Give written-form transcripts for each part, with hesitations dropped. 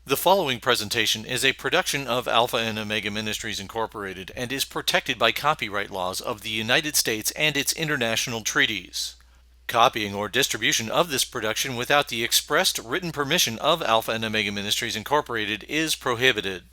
The following presentation is a production of Alpha and Omega Ministries Incorporated and is protected by copyright laws of the United States and its international treaties. Copying or distribution of this production without the expressed written permission of Alpha and Omega Ministries Incorporated is prohibited.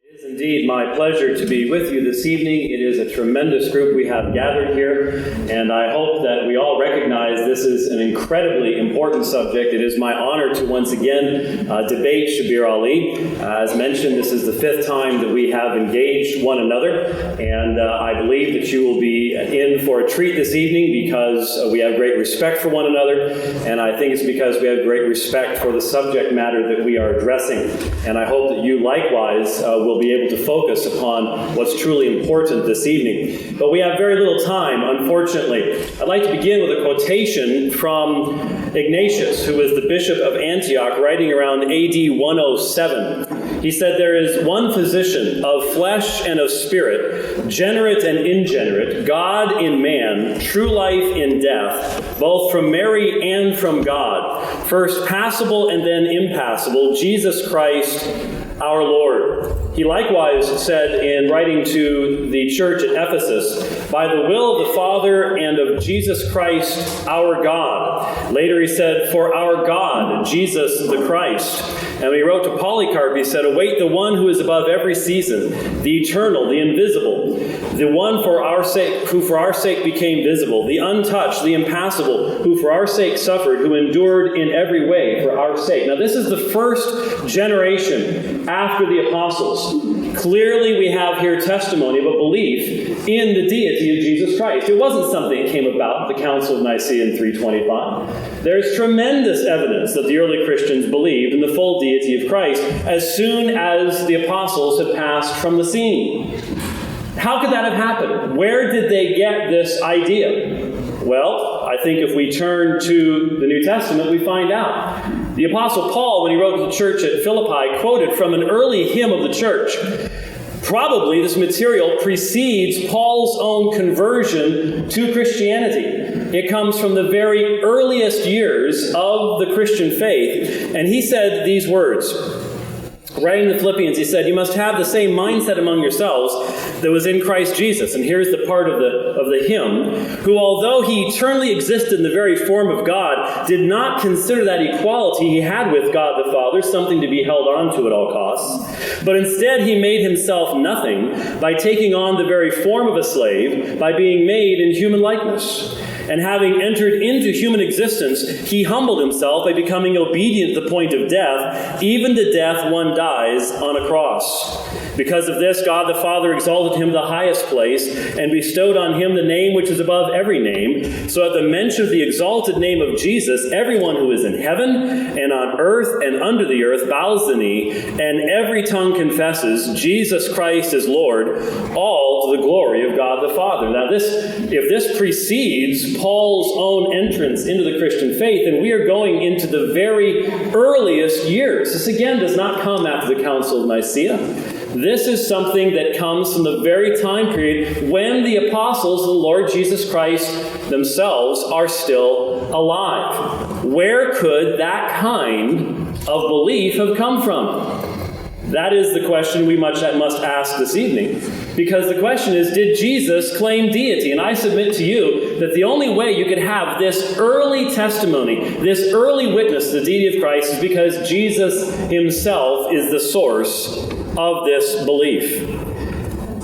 It is indeed my pleasure to be with you this evening. It is a tremendous group we have gathered here, and I hope that we all recognize this is an incredibly important subject. It is my honor to once again debate Shabir Ali. As mentioned, this is the fifth time that we have engaged one another, and I believe that you will be in for a treat this evening because we have great respect for one another, and I think it's because we have great respect for the subject matter that we are addressing. And I hope that you likewise will be able to focus upon what's truly important this evening. But we have very little time, unfortunately. I'd like to begin with a quotation from Ignatius, who was the bishop of Antioch, writing around AD 107. He said, "There is one physician of flesh and of spirit, generate and ingenerate, God in man, true life in death, both from Mary and from God, first passible and then impassible, Jesus Christ our Lord." He likewise said in writing to the church at Ephesus, "By the will of the Father and of Jesus Christ our God." Later he said, "For our God, Jesus the Christ." And when he wrote to Polycarp, he said, "Await the one who is above every season, the eternal, the invisible, the one for our sake, who for our sake became visible, the untouched, the impassible, who for our sake suffered, who endured in every way for our sake." Now this is the first generation after the apostles. Clearly we have here testimony of a belief in the deity of Jesus Christ. It wasn't something that came about at the Council of Nicaea in 325. There's tremendous evidence that the early Christians believed in the full deity of Christ as soon as the apostles had passed from the scene. How could that have happened? Where did they get this idea? Well, I think if we turn to the New Testament, we find out. The Apostle Paul, when he wrote to the church at Philippi, quoted from an early hymn of the church. Probably this material precedes Paul's own conversion to Christianity. It comes from the very earliest years of the Christian faith, and he said these words. Writing the Philippians, he said, "You must have the same mindset among yourselves that was in Christ Jesus." And here's the part of the hymn. "Who, although he eternally existed in the very form of God, did not consider that equality he had with God the Father something to be held on to at all costs. But instead he made himself nothing by taking on the very form of a slave, by being made in human likeness. And having entered into human existence, he humbled himself by becoming obedient to the point of death, even to death one dies on a cross. Because of this, God the Father exalted him to the highest place and bestowed on him the name which is above every name, so at the mention of the exalted name of Jesus, everyone who is in heaven and on earth and under the earth bows the knee, and every tongue confesses Jesus Christ is Lord, all to the glory of God the Father." Now if this precedes Paul's own entrance into the Christian faith, then we are going into the very earliest years. This again does not come after the Council of Nicaea. This is something that comes from the very time period when the apostles of the Lord Jesus Christ themselves are still alive. Where could that kind of belief have come from? That is the question we must ask this evening. Because the question is, did Jesus claim deity? And I submit to you that the only way you could have this early testimony, this early witness to the deity of Christ, is because Jesus himself is the source of this belief.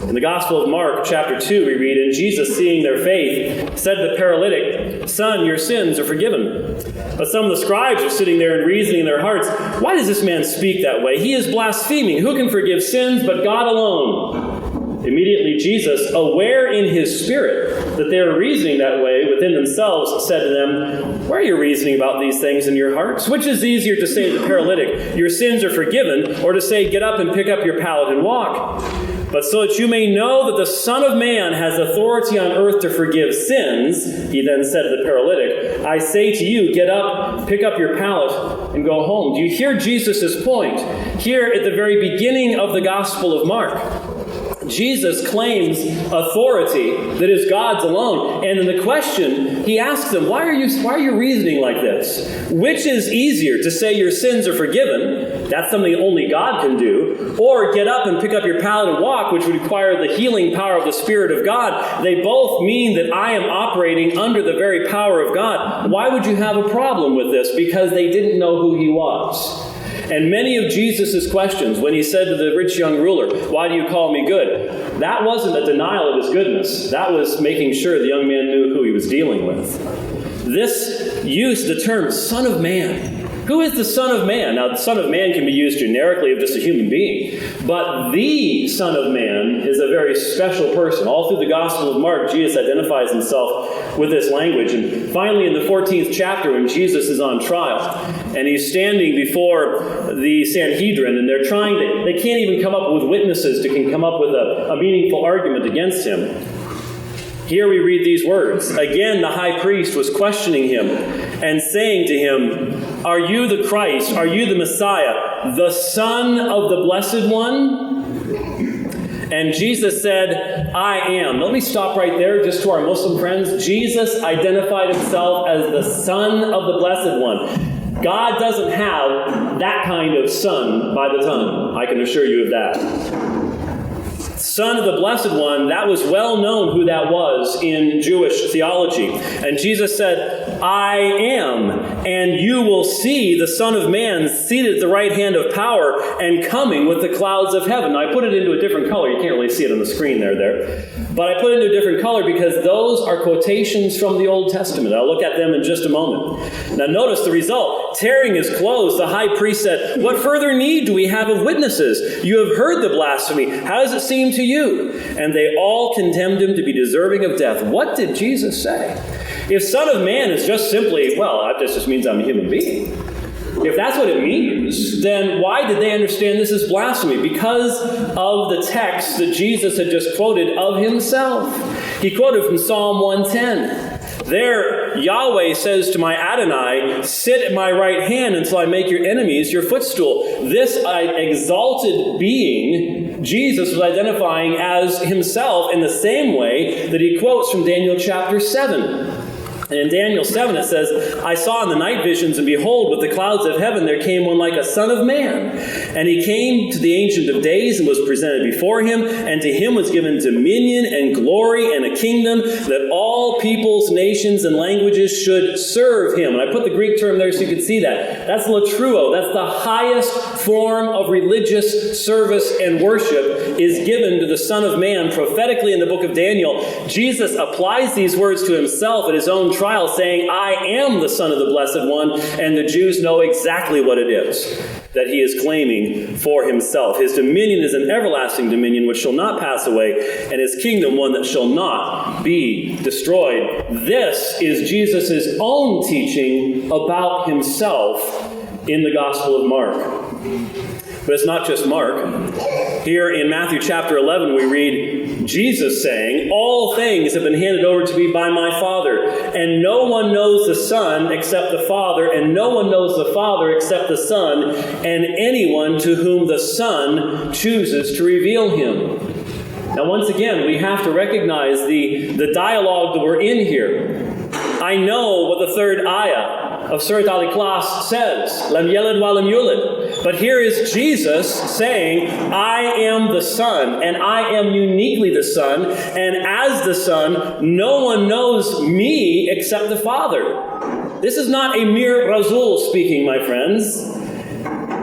In the Gospel of Mark, chapter 2, we read, "And Jesus, seeing their faith, said to the paralytic, 'Son, your sins are forgiven.' But some of the scribes were sitting there and reasoning in their hearts, 'Why does this man speak that way? He is blaspheming. Who can forgive sins but God alone?' Immediately Jesus, aware in his spirit that they were reasoning that way within themselves, said to them, 'Why are you reasoning about these things in your hearts? Which is easier to say to the paralytic, your sins are forgiven, or to say, get up and pick up your pallet and walk? But so that you may know that the Son of Man has authority on earth to forgive sins,' he then said to the paralytic, 'I say to you, get up, pick up your pallet, and go home.'" Do you hear Jesus' point? Here at the very beginning of the Gospel of Mark, Jesus claims authority that is God's alone. And in the question, he asks them, why are you reasoning like this? Which is easier, to say your sins are forgiven, that's something only God can do, or get up and pick up your pallet and walk, which would require the healing power of the Spirit of God? They both mean that I am operating under the very power of God. Why would you have a problem with this? Because they didn't know who he was. And many of Jesus' questions, when he said to the rich young ruler, why do you call me good? That wasn't a denial of his goodness. That was making sure the young man knew who he was dealing with. This use the term Son of Man. Who is the Son of Man? Now, the Son of Man can be used generically of just a human being. But the Son of Man is a very special person. All through the Gospel of Mark, Jesus identifies himself with this language. And finally, in the 14th chapter, when Jesus is on trial, and he's standing before the Sanhedrin, and they can't even come up with witnesses that can come up with a meaningful argument against him. Here we read these words. Again, the high priest was questioning him and saying to him, are you the Christ? Are you the Messiah, the Son of the Blessed One? And Jesus said, I am. Let me stop right there just to our Muslim friends. Jesus identified himself as the Son of the Blessed One. God doesn't have that kind of son by the tongue. I can assure you of that. Son of the Blessed One, that was well known who that was in Jewish theology. And Jesus said, I am, and you will see the Son of Man seated at the right hand of power and coming with the clouds of heaven. Now, I put it into a different color. You can't really see it on the screen there. But I put it into a different color because those are quotations from the Old Testament. I'll look at them in just a moment. Now, notice the result. Tearing his clothes, the high priest said, what further need do we have of witnesses? You have heard the blasphemy. How does it seem to you? And they all condemned him to be deserving of death. What did Jesus say? If Son of Man is just simply, well, that just means I'm a human being. If that's what it means, then why did they understand this as blasphemy? Because of the text that Jesus had just quoted of himself. He quoted from Psalm 110. There, Yahweh says to my Adonai, sit at my right hand until I make your enemies your footstool. This exalted being, Jesus was identifying as himself in the same way that he quotes from Daniel chapter 7. And in Daniel 7 it says, I saw in the night visions, and behold, with the clouds of heaven there came one like a son of man. And he came to the Ancient of Days and was presented before him, and to him was given dominion and glory and a kingdom that all peoples, nations, and languages should serve him. And I put the Greek term there so you can see that. That's latruo. That's the highest form of religious service and worship is given to the Son of Man prophetically in the book of Daniel. Jesus applies these words to himself at his own trial, saying, I am the Son of the Blessed One, and the Jews know exactly what it is that he is claiming for himself. His dominion is an everlasting dominion which shall not pass away, and his kingdom one that shall not be destroyed. This is Jesus' own teaching about himself in the Gospel of Mark. But it's not just Mark. Here in Matthew chapter 11, we read Jesus saying, all things have been handed over to me by my Father, and no one knows the Son except the Father, and no one knows the Father except the Son, and anyone to whom the Son chooses to reveal him. Now, once again, we have to recognize the dialogue that we're in here. I know what the third ayah of Surat Al-Ikhlas says, Lam yalid wa lam yulad. But here is Jesus saying, I am the Son, and I am uniquely the Son, and as the Son, no one knows me except the Father. This is not a mere Rasul speaking, my friends.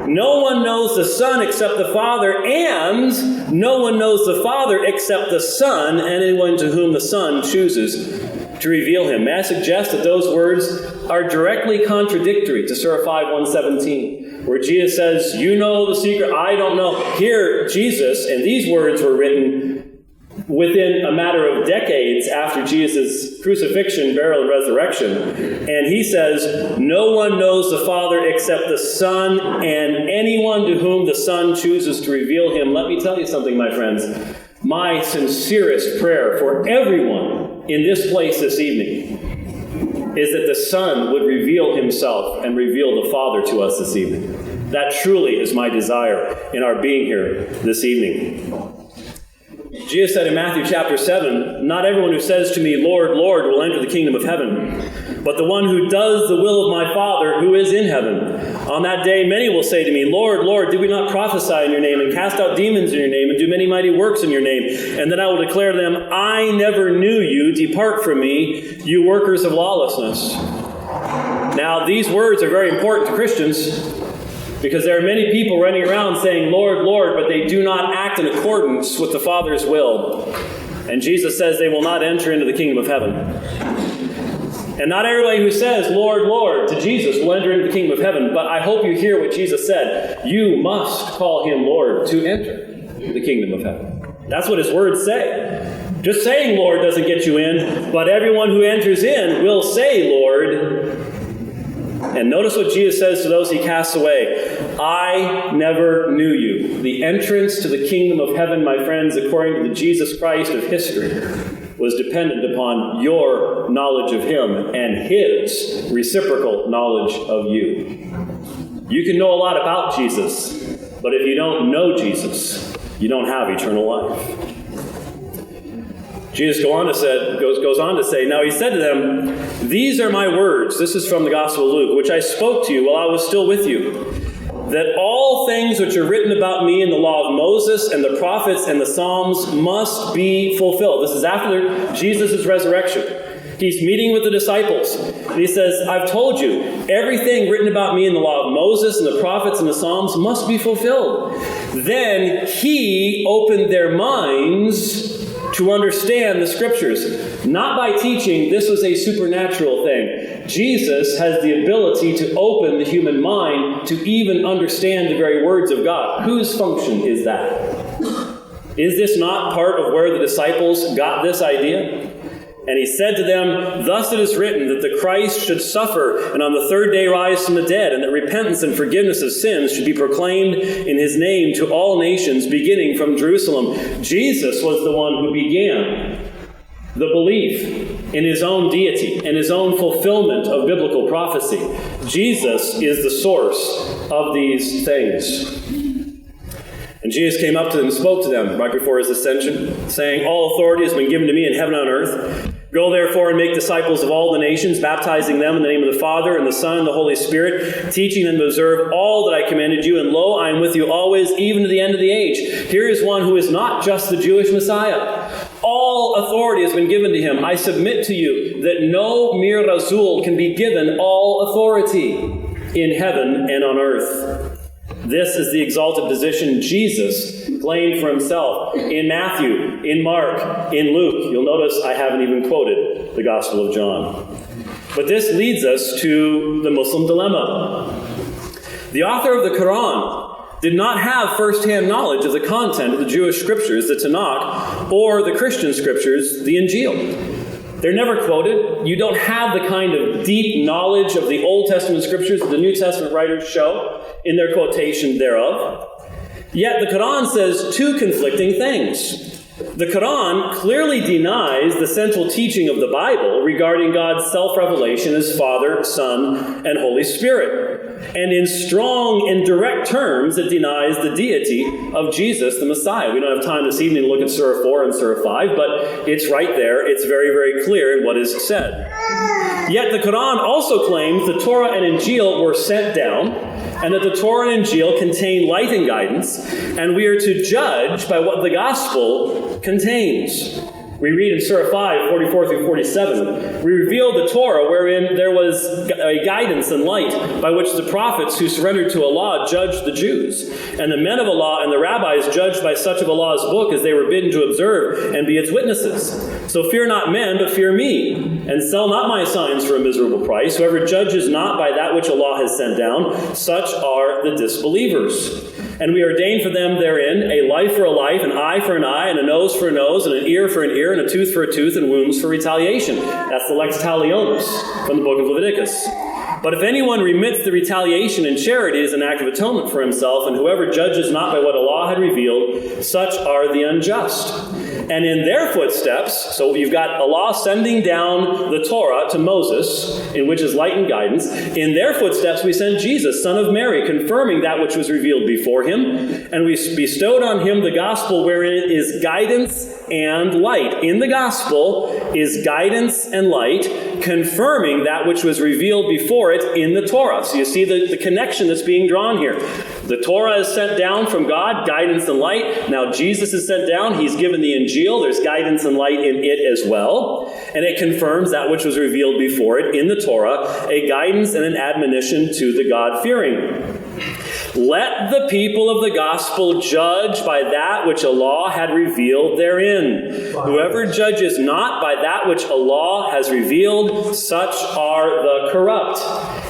No one knows the Son except the Father, and no one knows the Father except the Son, and anyone to whom the Son chooses to reveal him. May I suggest that those words are directly contradictory to Surah 5:117, where Jesus says, you know the secret, I don't know. Here, Jesus, and these words were written within a matter of decades after Jesus' crucifixion, burial, and resurrection. And he says, no one knows the Father except the Son, and anyone to whom the Son chooses to reveal him. Let me tell you something, my friends. My sincerest prayer for everyone in this place this evening is that the Son would reveal himself and reveal the Father to us this evening. That truly is my desire in our being here this evening. Jesus said in Matthew chapter 7, "Not everyone who says to me, 'Lord, Lord,' will enter the kingdom of heaven, but the one who does the will of my Father who is in heaven. On that day many will say to me, 'Lord, Lord, did we not prophesy in your name and cast out demons in your name and do many mighty works in your name?' And then I will declare to them, 'I never knew you. Depart from me, you workers of lawlessness.'" Now, these words are very important to Christians because there are many people running around saying, "Lord, Lord," but they do not act in accordance with the Father's will. And Jesus says they will not enter into the kingdom of heaven. And not everybody who says, "Lord, Lord," to Jesus will enter into the kingdom of heaven. But I hope you hear what Jesus said. You must call him Lord to enter the kingdom of heaven. That's what his words say. Just saying Lord doesn't get you in, but everyone who enters in will say Lord. And notice what Jesus says to those he casts away. "I never knew you." The entrance to the kingdom of heaven, my friends, according to the Jesus Christ of history, was dependent upon your knowledge of him and his reciprocal knowledge of you. You can know a lot about Jesus, but if you don't know Jesus, you don't have eternal life. Jesus goes on to say, "Now he said to them, 'These are my words,'" this is from the Gospel of Luke, "'which I spoke to you while I was still with you, that all things which are written about me in the law of Moses and the prophets and the Psalms must be fulfilled." This is after Jesus' resurrection. He's meeting with the disciples. And he says, "I've told you, everything written about me in the law of Moses and the prophets and the Psalms must be fulfilled." Then he opened their minds to understand the scriptures. Not by teaching, this was a supernatural thing. Jesus has the ability to open the human mind to even understand the very words of God. Whose function is that? Is this not part of where the disciples got this idea? "And he said to them, 'Thus it is written that the Christ should suffer and on the third day rise from the dead, and that repentance and forgiveness of sins should be proclaimed in his name to all nations, beginning from Jerusalem.'" Jesus was the one who began the belief in his own deity and his own fulfillment of biblical prophecy. Jesus is the source of these things. And Jesus came up to them and spoke to them right before his ascension, saying, "All authority has been given to me in heaven and on earth. Go therefore and make disciples of all the nations, baptizing them in the name of the Father and the Son and the Holy Spirit, teaching them to observe all that I commanded you. And lo, I am with you always, even to the end of the age." Here is one who is not just the Jewish Messiah. All authority has been given to him. I submit to you that no mere Rasul can be given all authority in heaven and on earth. This is the exalted position Jesus claimed for himself in Matthew, in Mark, in Luke. You'll notice I haven't even quoted the Gospel of John. But this leads us to the Muslim dilemma. The author of the Quran did not have first-hand knowledge of the content of the Jewish scriptures, the Tanakh, or the Christian scriptures, the Injil. They're never quoted. You don't have the kind of deep knowledge of the Old Testament scriptures that the New Testament writers show in their quotation thereof. Yet the Quran says two conflicting things. The Quran clearly denies the central teaching of the Bible regarding God's self-revelation as Father, Son, and Holy Spirit. And in strong and direct terms, it denies the deity of Jesus, the Messiah. We don't have time this evening to look at Surah 4 and Surah 5, but it's right there. It's very, very clear in what is said. Yet the Quran also claims the Torah and Injil were sent down, and that the Torah and Injil contain light and guidance, and we are to judge by what the gospel contains. We read in Surah 5, 44 through 47, "We revealed the Torah wherein there was a guidance and light by which the prophets who surrendered to Allah judged the Jews. And the men of Allah and the rabbis judged by such of Allah's book as they were bidden to observe and be its witnesses. So fear not men, but fear me. And sell not my signs for a miserable price. Whoever judges not by that which Allah has sent down, such are the disbelievers. And we ordain for them therein a life for a life, an eye for an eye, and a nose for a nose, and an ear for an ear, and a tooth for a tooth, and wounds for retaliation." That's the lex talionis from the book of Leviticus. "But if anyone remits the retaliation in charity as an act of atonement for himself, and whoever judges not by what Allah had revealed, such are the unjust. And in their footsteps, so you've got Allah sending down the Torah to Moses, in which is light and guidance. In their footsteps we sent Jesus, son of Mary, confirming that which was revealed before him. And we bestowed on him the gospel wherein is guidance and light. In the gospel is guidance and light, confirming that which was revealed before it in the Torah. So you see the connection that's being drawn here. The Torah is sent down from God, guidance and light. Now Jesus is sent down. He's given the Injil. There's guidance and light in it as well. And it confirms that which was revealed before it in the Torah, a guidance and an admonition to the God-fearing. Let the people of the gospel judge by that which Allah had revealed therein. Whoever judges not by that which Allah has revealed, such are the corrupt.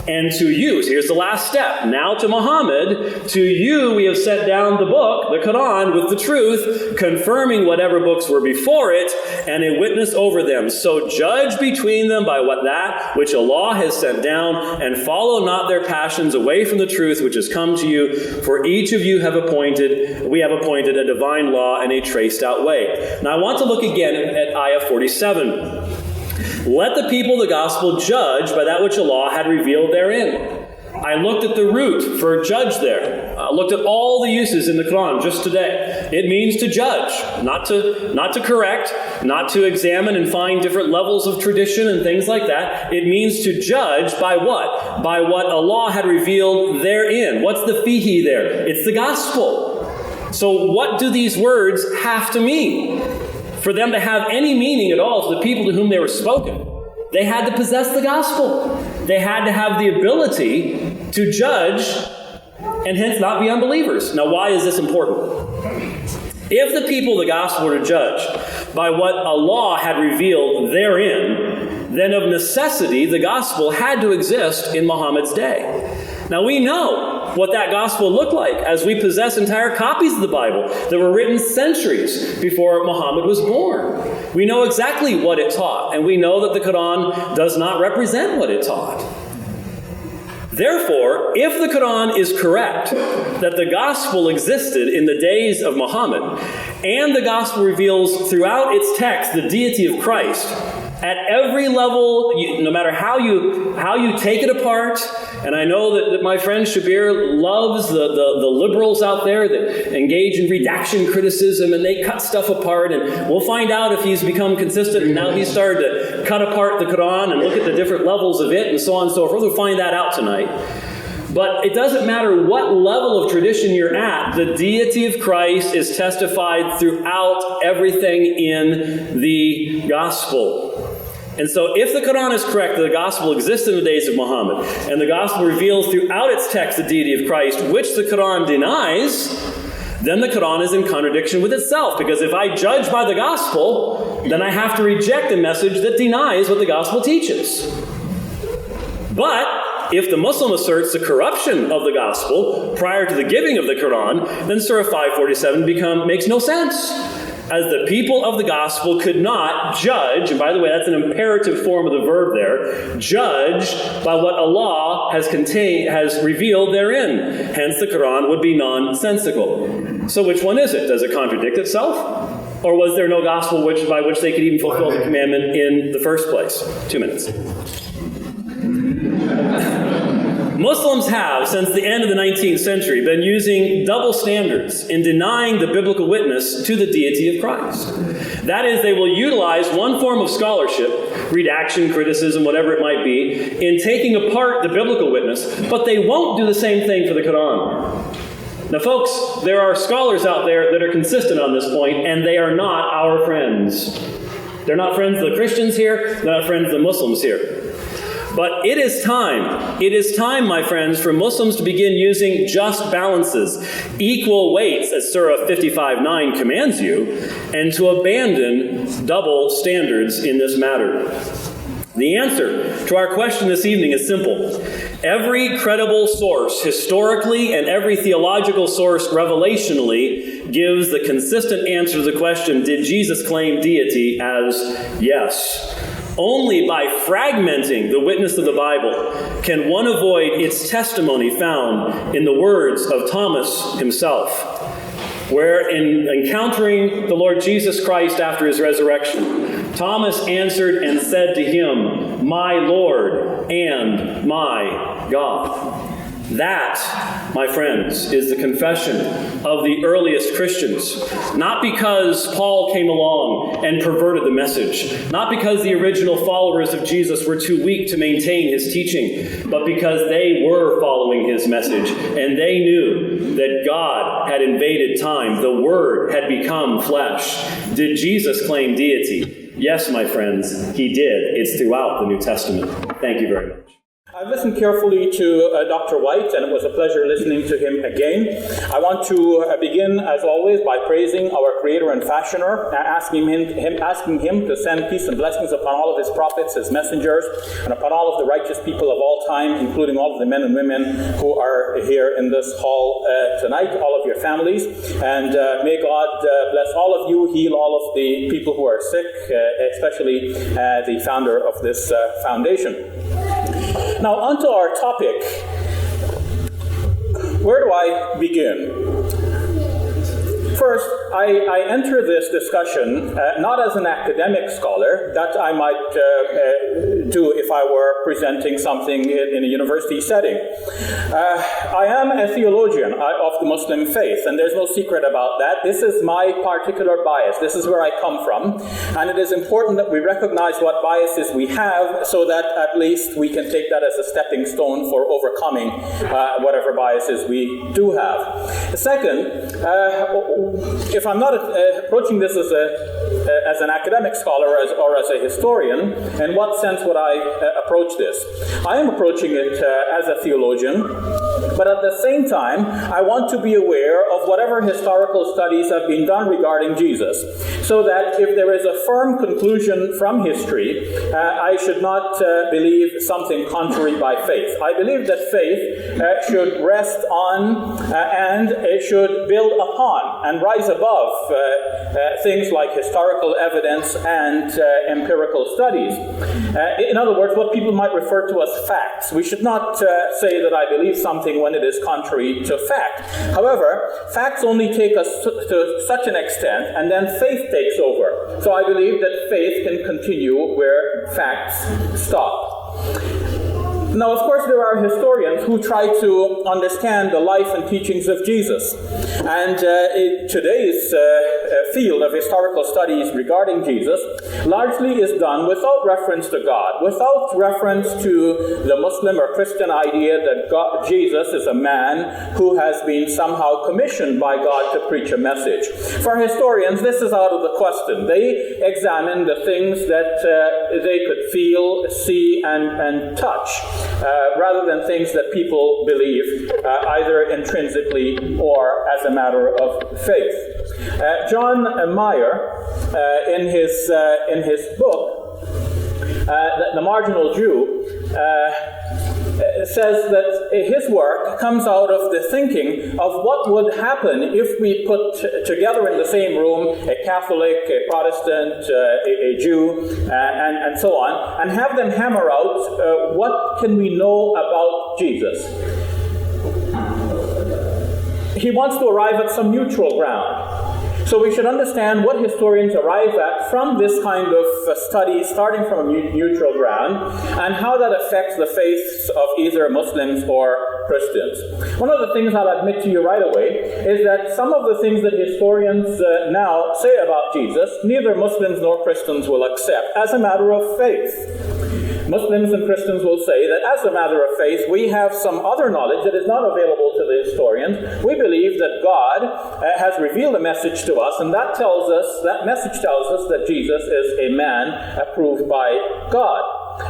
And to you, so here's the last step. Now to Muhammad, to you we have set down the book, the Quran, with the truth, confirming whatever books were before it, and a witness over them. So judge between them by that which Allah has sent down, and follow not their passions away from the truth which has come to you. For each of you we have appointed a divine law and a traced out way. Now I want to look again at ayah 47. Let the people of the gospel judge by that which Allah had revealed therein. I looked at the root for judge there. I looked at all the uses in the Quran just today. It means to judge, not to correct, not to examine and find different levels of tradition and things like that. It means to judge by what? By what Allah had revealed therein. What's the fihi there? It's the gospel. So what do these words have to mean? For them to have any meaning at all to the people to whom they were spoken, they had to possess the gospel. They had to have the ability to judge and hence not be unbelievers. Now, why is this important? If the people of the gospel were to judge by what Allah had revealed therein, then of necessity the gospel had to exist in Muhammad's day. Now we know what that gospel looked like as we possess entire copies of the Bible that were written centuries before Muhammad was born. We know exactly what it taught, and we know that the Quran does not represent what it taught. Therefore, if the Quran is correct, that the gospel existed in the days of Muhammad, and the gospel reveals throughout its text the deity of Christ, at every level, no matter how you take it apart, and I know that my friend Shabir loves the liberals out there that engage in redaction criticism, and they cut stuff apart, and we'll find out if he's become consistent, and now he's started to cut apart the Quran and look at the different levels of it, and so on and so forth. We'll find that out tonight. But it doesn't matter what level of tradition you're at, the deity of Christ is testified throughout everything in the gospel. And so if the Quran is correct that the gospel existed in the days of Muhammad, and the gospel reveals throughout its text the deity of Christ, which the Quran denies, then the Quran is in contradiction with itself. Because if I judge by the gospel, then I have to reject a message that denies what the gospel teaches. But if the Muslim asserts the corruption of the gospel prior to the giving of the Quran, then Surah 547 makes no sense. As the people of the gospel could not judge, and by the way, that's an imperative form of the verb there, judge by what Allah has revealed therein. Hence, the Quran would be nonsensical. So which one is it? Does it contradict itself? Or was there no gospel by which they could even fulfill the commandment in the first place? 2 minutes. Muslims have, since the end of the 19th century, been using double standards in denying the biblical witness to the deity of Christ. That is, they will utilize one form of scholarship, redaction, criticism, whatever it might be, in taking apart the biblical witness, but they won't do the same thing for the Quran. Now, folks, there are scholars out there that are consistent on this point, and they are not our friends. They're not friends of the Christians here, they're not friends of the Muslims here. But it is time, my friends, for Muslims to begin using just balances, equal weights, as Surah 55:9 commands you, and to abandon double standards in this matter. The answer to our question this evening is simple. Every credible source, historically, and every theological source, revelationally, gives the consistent answer to the question, did Jesus claim deity, as yes. Only by fragmenting the witness of the Bible can one avoid its testimony found in the words of Thomas himself. where in encountering the Lord Jesus Christ after his resurrection, Thomas answered and said to him, "My Lord and my God." That, my friends, is the confession of the earliest Christians. Not because Paul came along and perverted the message, not because the original followers of Jesus were too weak to maintain his teaching, but because they were following his message and they knew that God had invaded time. The Word had become flesh. Did Jesus claim deity? Yes, my friends, he did. It's throughout the New Testament. Thank you very much. I've listened carefully to Dr. White, and it was a pleasure listening to him again. I want to begin, as always, by praising our Creator and Fashioner, asking him to send peace and blessings upon all of his prophets, his messengers, and upon all of the righteous people of all time, including all of the men and women who are here in this hall tonight, all of your families. And may God bless all of you, heal all of the people who are sick, especially the founder of this foundation. Now, on to our topic. Where do I begin? First, I enter this discussion not as an academic scholar, that I might do if I were presenting something in a university setting. I am a theologian of the Muslim faith, and there's no secret about that. This is my particular bias. This is where I come from, and it is important that we recognize what biases we have so that at least we can take that as a stepping stone for overcoming whatever biases we do have. Second, if I'm not approaching this as an academic scholar or as a historian, in what sense would I approach this? I am approaching it as a theologian, but at the same time, I want to be aware of whatever historical studies have been done regarding Jesus, so that if there is a firm conclusion from history, I should not believe something contrary by faith. I believe that faith should rest on and it should build upon and rise above things like historical evidence and empirical studies. In other words, what people might refer to as facts. We should not say that I believe something when it is contrary to fact. However, facts only take us to such an extent, and then faith takes over. So I believe that faith can continue where facts stop. Now, of course, there are historians who try to understand the life and teachings of Jesus. And today's field of historical studies regarding Jesus largely is done without reference to God, without reference to the Muslim or Christian idea that Jesus is a man who has been somehow commissioned by God to preach a message. For historians, this is out of the question. They examine the things that they could feel, see, and touch, rather than things that people believe either intrinsically or as a matter of faith. John Meyer, in his book, The Marginal Jew, says that his work comes out of the thinking of what would happen if we put together in the same room a Catholic, a Protestant, a Jew, and so on, and have them hammer out what can we know about Jesus. He wants to arrive at some neutral ground. So we should understand what historians arrive at from this kind of study, starting from a neutral ground, and how that affects the faiths of either Muslims or Christians. One of the things I'll admit to you right away is that some of the things that historians now say about Jesus, neither Muslims nor Christians will accept as a matter of faith. Muslims and Christians will say that as a matter of faith, we have some other knowledge that is not available to the historians. We believe that God has revealed a message to us, and that message tells us that Jesus is a man approved by God.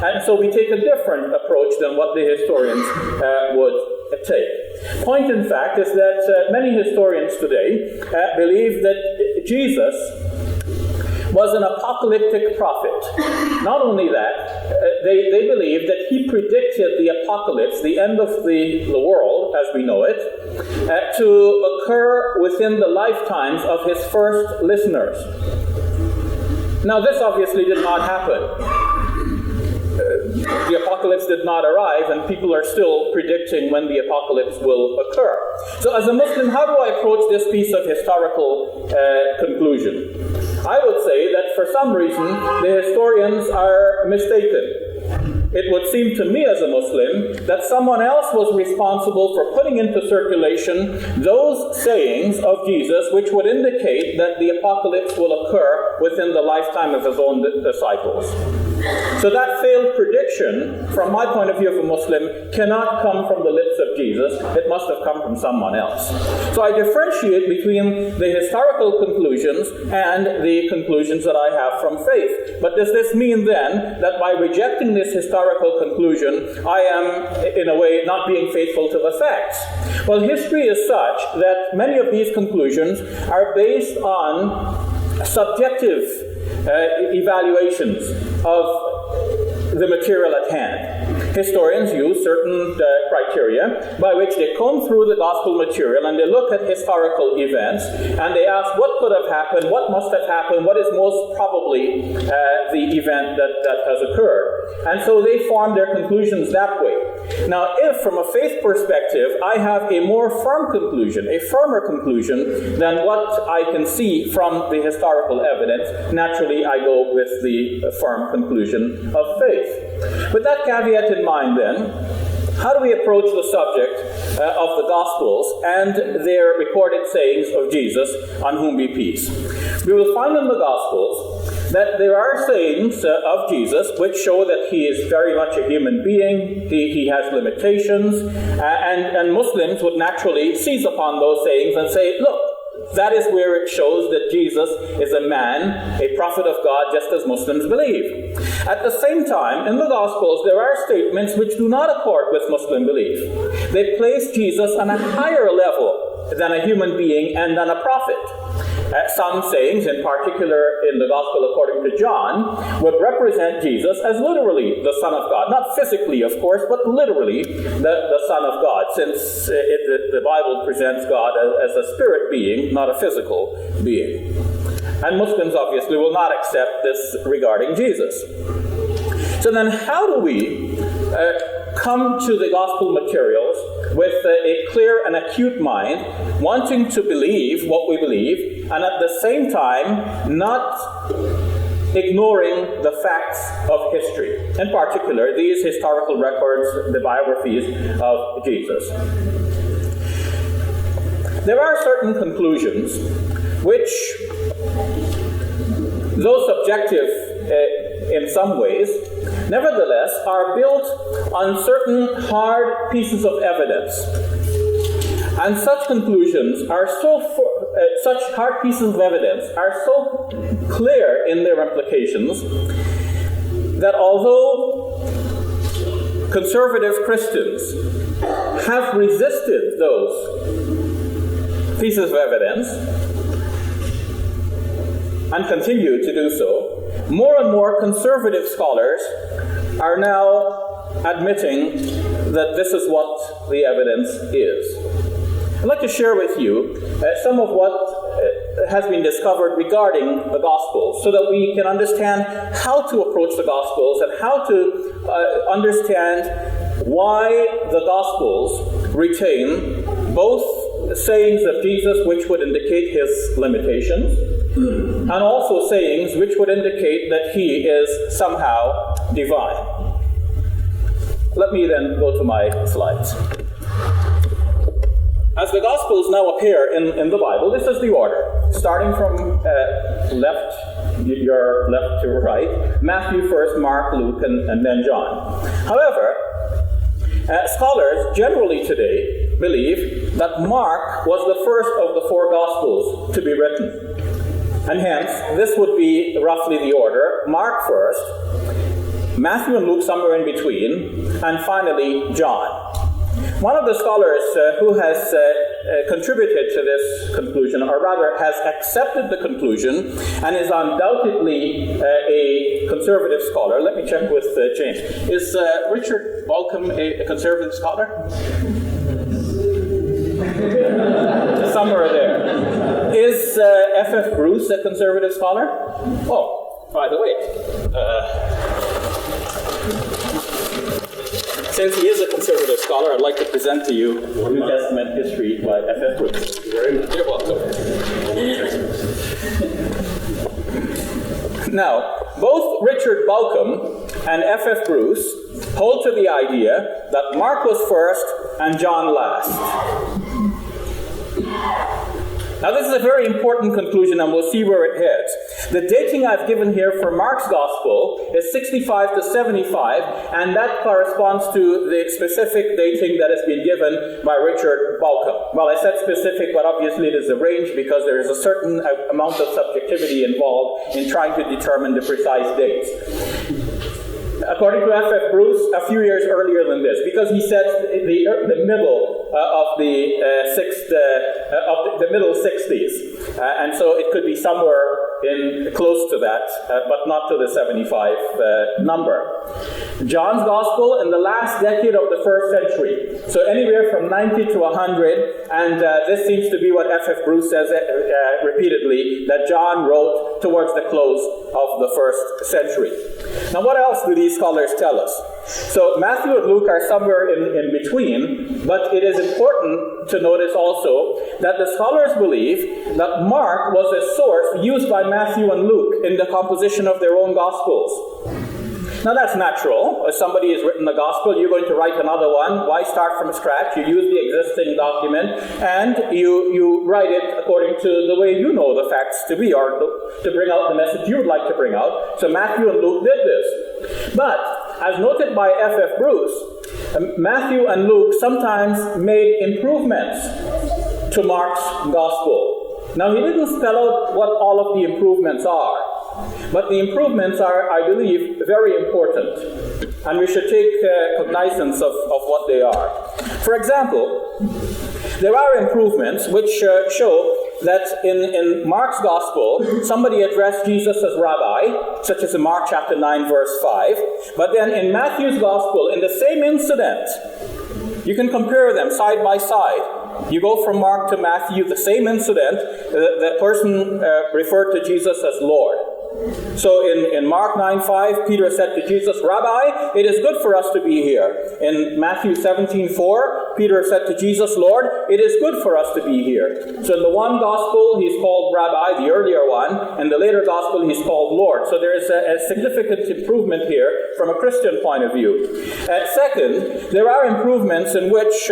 And so we take a different approach than what the historians would take. Point in fact is that many historians today believe that Jesus was an apocalyptic prophet. Not only that, they believe that he predicted the apocalypse, the end of the world as we know it, to occur within the lifetimes of his first listeners. Now, this obviously did not happen. The apocalypse did not arrive, and people are still predicting when the apocalypse will occur. So as a Muslim, how do I approach this piece of historical conclusion? I would say that for some reason, the historians are mistaken. It would seem to me as a Muslim that someone else was responsible for putting into circulation those sayings of Jesus which would indicate that the apocalypse will occur within the lifetime of his own disciples. So that failed prediction, from my point of view of a Muslim, cannot come from the lips of Jesus. It must have come from someone else. So I differentiate between the historical conclusions and the conclusions that I have from faith. But does this mean then that by rejecting this historical conclusion, I am, in a way, not being faithful to the facts? Well, history is such that many of these conclusions are based on subjective evaluations of the material at hand. Historians use certain criteria by which they comb through the gospel material and they look at historical events and they ask what could have happened, what must have happened, what is most probably the event that has occurred. And so they form their conclusions that way. Now, if from a faith perspective I have a more firm conclusion, a firmer conclusion than what I can see from the historical evidence, naturally I go with the firm conclusion of faith. With that caveat in mind then, how do we approach the subject of the Gospels and their recorded sayings of Jesus, on whom be peace? We will find in the Gospels that there are sayings of Jesus which show that he is very much a human being, he has limitations, and Muslims would naturally seize upon those sayings and say, look, that is where it shows that Jesus is a man, a prophet of God, just as Muslims believe. At the same time, in the Gospels, there are statements which do not accord with Muslim belief. They place Jesus on a higher level than a human being and than a prophet. Some sayings, in particular in the Gospel according to John, would represent Jesus as literally the Son of God. Not physically, of course, but literally the Son of God, since the Bible presents God as a spirit being, not a physical being. And Muslims obviously will not accept this regarding Jesus. So then how do we come to the Gospel materials with a clear and acute mind, wanting to believe what we believe, and at the same time not ignoring the facts of history, in particular these historical records, the biographies of Jesus? There are certain conclusions which, though subjective in some ways, nevertheless are built on certain hard pieces of evidence. And such conclusions are such hard pieces of evidence are so clear in their implications that although conservative Christians have resisted those pieces of evidence and continue to do so, more and more conservative scholars are now admitting that this is what the evidence is. I'd like to share with you some of what has been discovered regarding the Gospels so that we can understand how to approach the Gospels and how to understand why the Gospels retain both sayings of Jesus which would indicate his limitations and also sayings which would indicate that he is somehow divine. Let me then go to my slides. As the Gospels now appear in the Bible, this is the order. Starting from your left to right, Matthew first, Mark, Luke, and then John. However, scholars generally today believe that Mark was the first of the four Gospels to be written. And hence, this would be roughly the order. Mark first, Matthew and Luke somewhere in between, and finally John. One of the scholars who has contributed to this conclusion, or rather has accepted the conclusion, and is undoubtedly a conservative scholar. Let me check with James. Is Richard Balcom a conservative scholar? Somewhere there. Is F.F. Bruce a conservative scholar? Oh, by the way. Since he is a conservative scholar, I'd like to present to you New Testament History by F.F. Bruce. Thank you very much. You're welcome. Now, both Richard Balcom and F.F. Bruce hold to the idea that Mark was first and John last. Now, this is a very important conclusion, and we'll see where it heads. The dating I've given here for Mark's Gospel is 65 to 75, and that corresponds to the specific dating that has been given by Richard Balcom. Well, I said specific, but obviously it is a range because there is a certain amount of subjectivity involved in trying to determine the precise dates. According to F.F. Bruce, a few years earlier than this, because he said the middle of the middle 60s, and so it could be somewhere in close to that, but not to the 75 number. John's Gospel in the last decade of the first century, so anywhere from 90 to 100, and this seems to be what F.F. Bruce says repeatedly, that John wrote towards the close of the first century. Now, what else do these scholars tell us? So Matthew and Luke are somewhere in between, but it is important to notice also that the scholars believe that Mark was a source used by Matthew and Luke in the composition of their own Gospels. Now that's natural. If somebody has written a Gospel, you're going to write another one. Why start from scratch? You use the existing document and you write it according to the way you know the facts to be, or to bring out the message you would like to bring out. So Matthew and Luke did this. But, as noted by F.F. Bruce, Matthew and Luke sometimes made improvements to Mark's Gospel. Now, he didn't spell out what all of the improvements are, but the improvements are, I believe, very important, and we should take cognizance of what they are. For example, there are improvements which show that in Mark's Gospel, somebody addressed Jesus as Rabbi, such as in Mark chapter 9, verse 5. But then in Matthew's Gospel, in the same incident, you can compare them side by side. You go from Mark to Matthew, the same incident, the person referred to Jesus as Lord. So in Mark 9:5, Peter said to Jesus, Rabbi, it is good for us to be here. In Matthew 17:4, Peter said to Jesus, Lord, it is good for us to be here. So in the one gospel, he's called Rabbi, the earlier one. In the later gospel, he's called Lord. So there is a significant improvement here from a Christian point of view. Second, there are improvements in which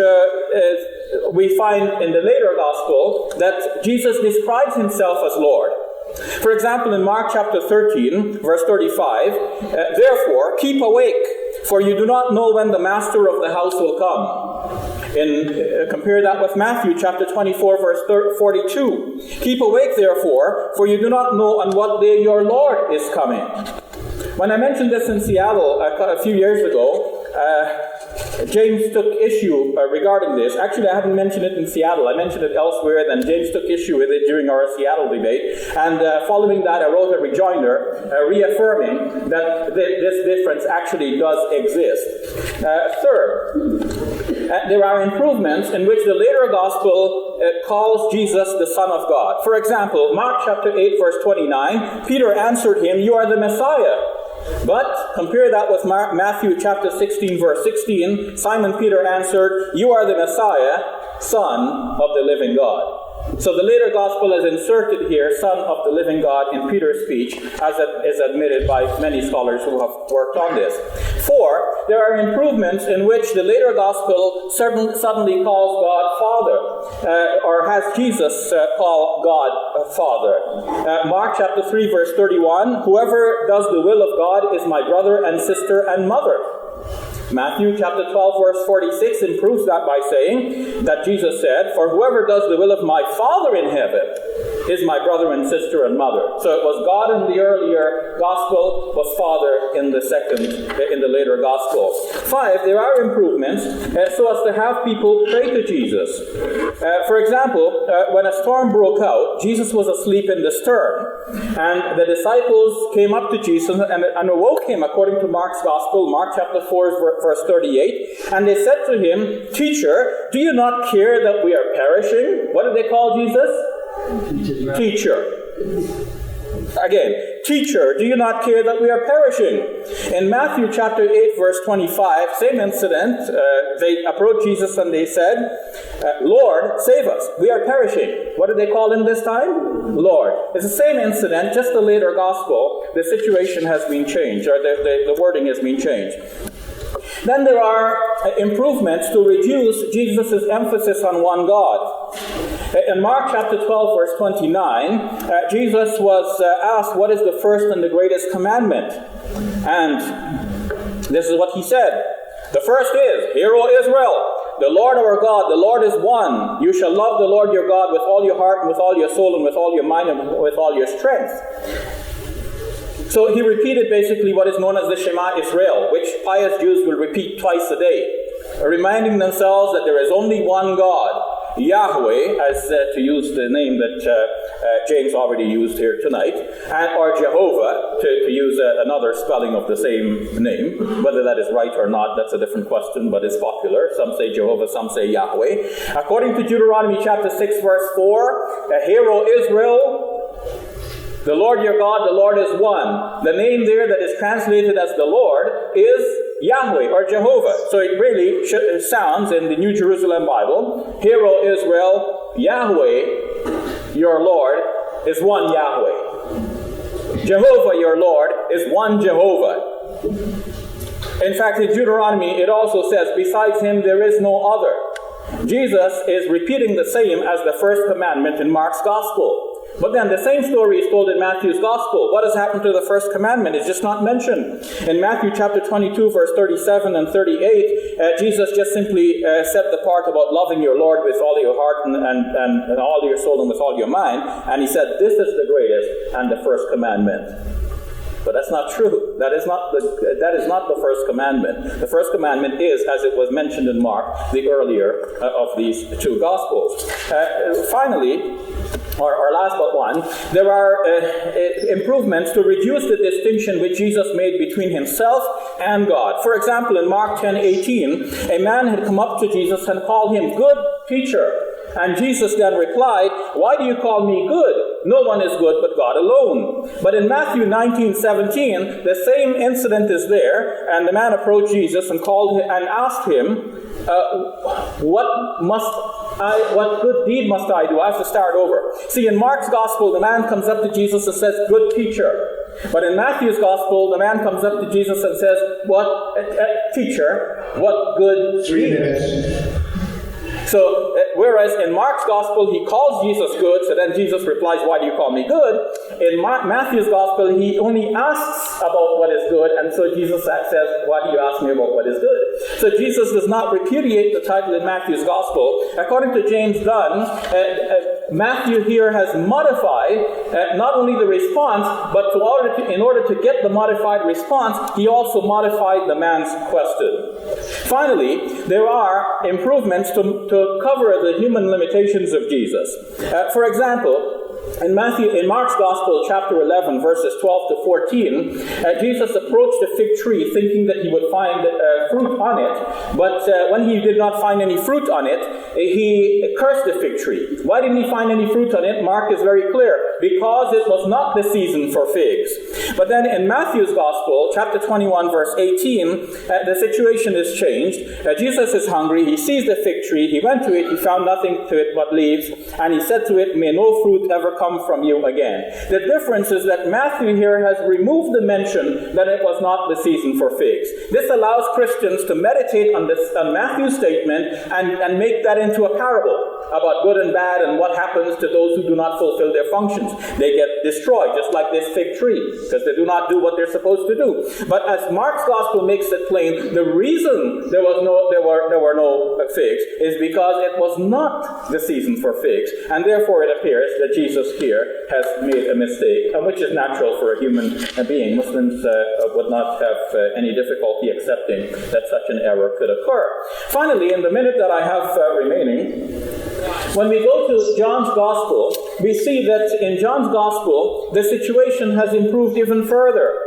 we find in the later gospel that Jesus describes himself as Lord. For example, in Mark chapter 13, verse 35, therefore, keep awake, for you do not know when the master of the house will come. Compare that with Matthew chapter 24, verse 42. Keep awake, therefore, for you do not know on what day your Lord is coming. When I mentioned this in Seattle a few years ago, James took issue regarding this. Actually, I haven't mentioned it in Seattle. I mentioned it elsewhere, then James took issue with it during our Seattle debate. And following that, I wrote a rejoinder reaffirming that this difference actually does exist. Third, there are improvements in which the later gospel calls Jesus the Son of God. For example, Mark chapter 8, verse 29, Peter answered him, you are the Messiah. But compare that with Matthew chapter 16, verse 16. Simon Peter answered, you are the Messiah, Son of the living God. So the later gospel has inserted here, Son of the living God, in Peter's speech, as it is admitted by many scholars who have worked on this. 4, there are improvements in which the later gospel suddenly calls God Father, or has Jesus call God Father. Mark chapter 3, verse 31, whoever does the will of God is my brother and sister and mother. Matthew chapter 12, verse 46 improves that by saying that Jesus said, for whoever does the will of my Father in heaven is my brother and sister and mother. So it was God in the earlier gospel, was Father in the later gospel. 5, there are improvements so as to have people pray to Jesus. For example, when a storm broke out, Jesus was asleep in the stern, and the disciples came up to Jesus and awoke him, according to Mark's gospel, Mark chapter 4, verse 38, and they said to him, Teacher, do you not care that we are perishing? What did they call Jesus? Teacher. Again, Teacher, do you not care that we are perishing? In Matthew chapter 8, verse 25, same incident, they approached Jesus and they said, Lord, save us, we are perishing. What did they call him this time? Lord. It's the same incident, just the later gospel. The situation has been changed, or the wording has been changed. Then there are improvements to reduce Jesus' emphasis on one God. In Mark chapter 12, verse 29, Jesus was asked, what is the first and the greatest commandment? And this is what he said. The first is, Hear, O Israel, the Lord our God, the Lord is one. You shall love the Lord your God with all your heart and with all your soul and with all your mind and with all your strength. So he repeated basically what is known as the Shema Israel, which pious Jews will repeat twice a day, reminding themselves that there is only one God, Yahweh, as to use the name that James already used here tonight, or Jehovah, to use another spelling of the same name. Whether that is right or not, that's a different question, but it's popular. Some say Jehovah, some say Yahweh. According to Deuteronomy chapter 6, verse 4, Hear, O Israel, the Lord your God, the Lord is one. The name there that is translated as the Lord is Yahweh or Jehovah. So it really sounds in the New Jerusalem Bible, Hear, O Israel, Yahweh, your Lord, is one Yahweh. Jehovah, your Lord, is one Jehovah. In fact, in Deuteronomy, it also says, besides him there is no other. Jesus is repeating the same as the first commandment in Mark's Gospel. But then the same story is told in Matthew's Gospel. What has happened to the first commandment? It's just not mentioned. In Matthew chapter 22, verse 37 and 38, Jesus just simply said the part about loving your Lord with all your heart and all your soul and with all your mind. And he said, this is the greatest and the first commandment. But that's not true. That is not the first commandment. The first commandment is, as it was mentioned in Mark, the earlier of these two Gospels. Finally, or last but one, there are improvements to reduce the distinction which Jesus made between himself and God. For example, in Mark 10:18, a man had come up to Jesus and called him, Good Teacher. And Jesus then replied, Why do you call me good? No one is good but God alone. But in Matthew 19:17, the same incident is there, and the man approached Jesus and called him and asked him, what good deed must I do? I have to start over. See, in Mark's Gospel, the man comes up to Jesus and says, Good teacher. But in Matthew's Gospel, the man comes up to Jesus and says, Teacher, what good deed? So, whereas in Mark's Gospel, he calls Jesus good, so then Jesus replies, Why do you call me good? In Matthew's Gospel, he only asks about what is good, and so Jesus says, Why do you ask me about what is good? So Jesus does not repudiate the title in Matthew's Gospel. According to James Dunn, Matthew here has modified not only the response, but in order to get the modified response, he also modified the man's question. Finally, there are improvements to cover the human limitations of Jesus. For example, in Mark's Gospel, chapter 11, verses 12 to 14, Jesus approached a fig tree thinking that he would find fruit on it, but when he did not find any fruit on it, he cursed the fig tree. Why didn't he find any fruit on it? Mark is very clear. Because it was not the season for figs. But then in Matthew's Gospel, chapter 21, verse 18, the situation is changed. Jesus is hungry. He sees the fig tree. He went to it. He found nothing to it but leaves. And he said to it, May no fruit ever come from you again. The difference is that Matthew here has removed the mention that it was not the season for figs. This allows Christians to meditate on Matthew's statement and make that into a parable about good and bad and what happens to those who do not fulfill their functions. They get destroyed, just like this fig tree, because they do not do what they're supposed to do. But as Mark's Gospel makes it plain, the reason there were no figs is because it was not the season for figs, and therefore it appears that Jesus here has made a mistake, which is natural for a human being. Muslims would not have any difficulty accepting that such an error could occur. Finally, in the minute that I have remaining, when we go to John's Gospel, we see that in John's Gospel, the situation has improved even further.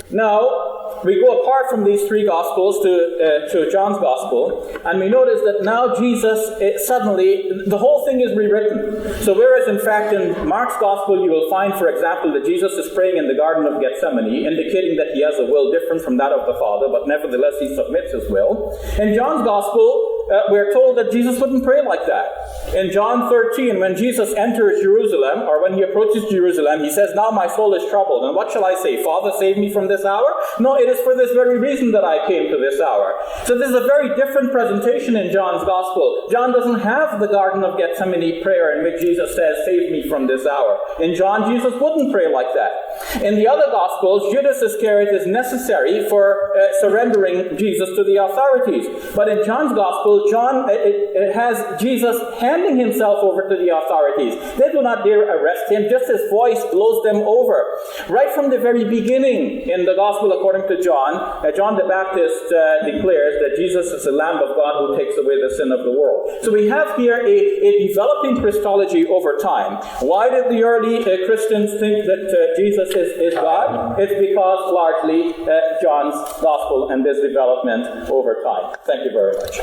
Now, we go apart from these three Gospels to John's Gospel, and we notice that now Jesus, suddenly, the whole thing is rewritten. So whereas in fact in Mark's Gospel you will find, for example, that Jesus is praying in the Garden of Gethsemane, indicating that he has a will different from that of the Father, but nevertheless he submits his will. In John's Gospel, we're told that Jesus wouldn't pray like that. In John 13, when Jesus enters Jerusalem, or when he approaches Jerusalem, he says, "Now my soul is troubled. And what shall I say? Father, save me from this hour? No, it is for this very reason that I came to this hour." So this is a very different presentation in John's Gospel. John doesn't have the Garden of Gethsemane prayer in which Jesus says, "Save me from this hour." In John, Jesus wouldn't pray like that. In the other Gospels, Judas Iscariot is necessary for surrendering Jesus to the authorities. But in John's Gospel, John it has Jesus handing himself over to the authorities. They do not dare arrest him, just his voice blows them over. Right from the very beginning in the Gospel according to John, John the Baptist declares that Jesus is the Lamb of God who takes away the sin of the world. So we have here a developing Christology over time. Why did the early Christians think that Jesus is God? It's because largely John's Gospel and this development over time. Thank you very much.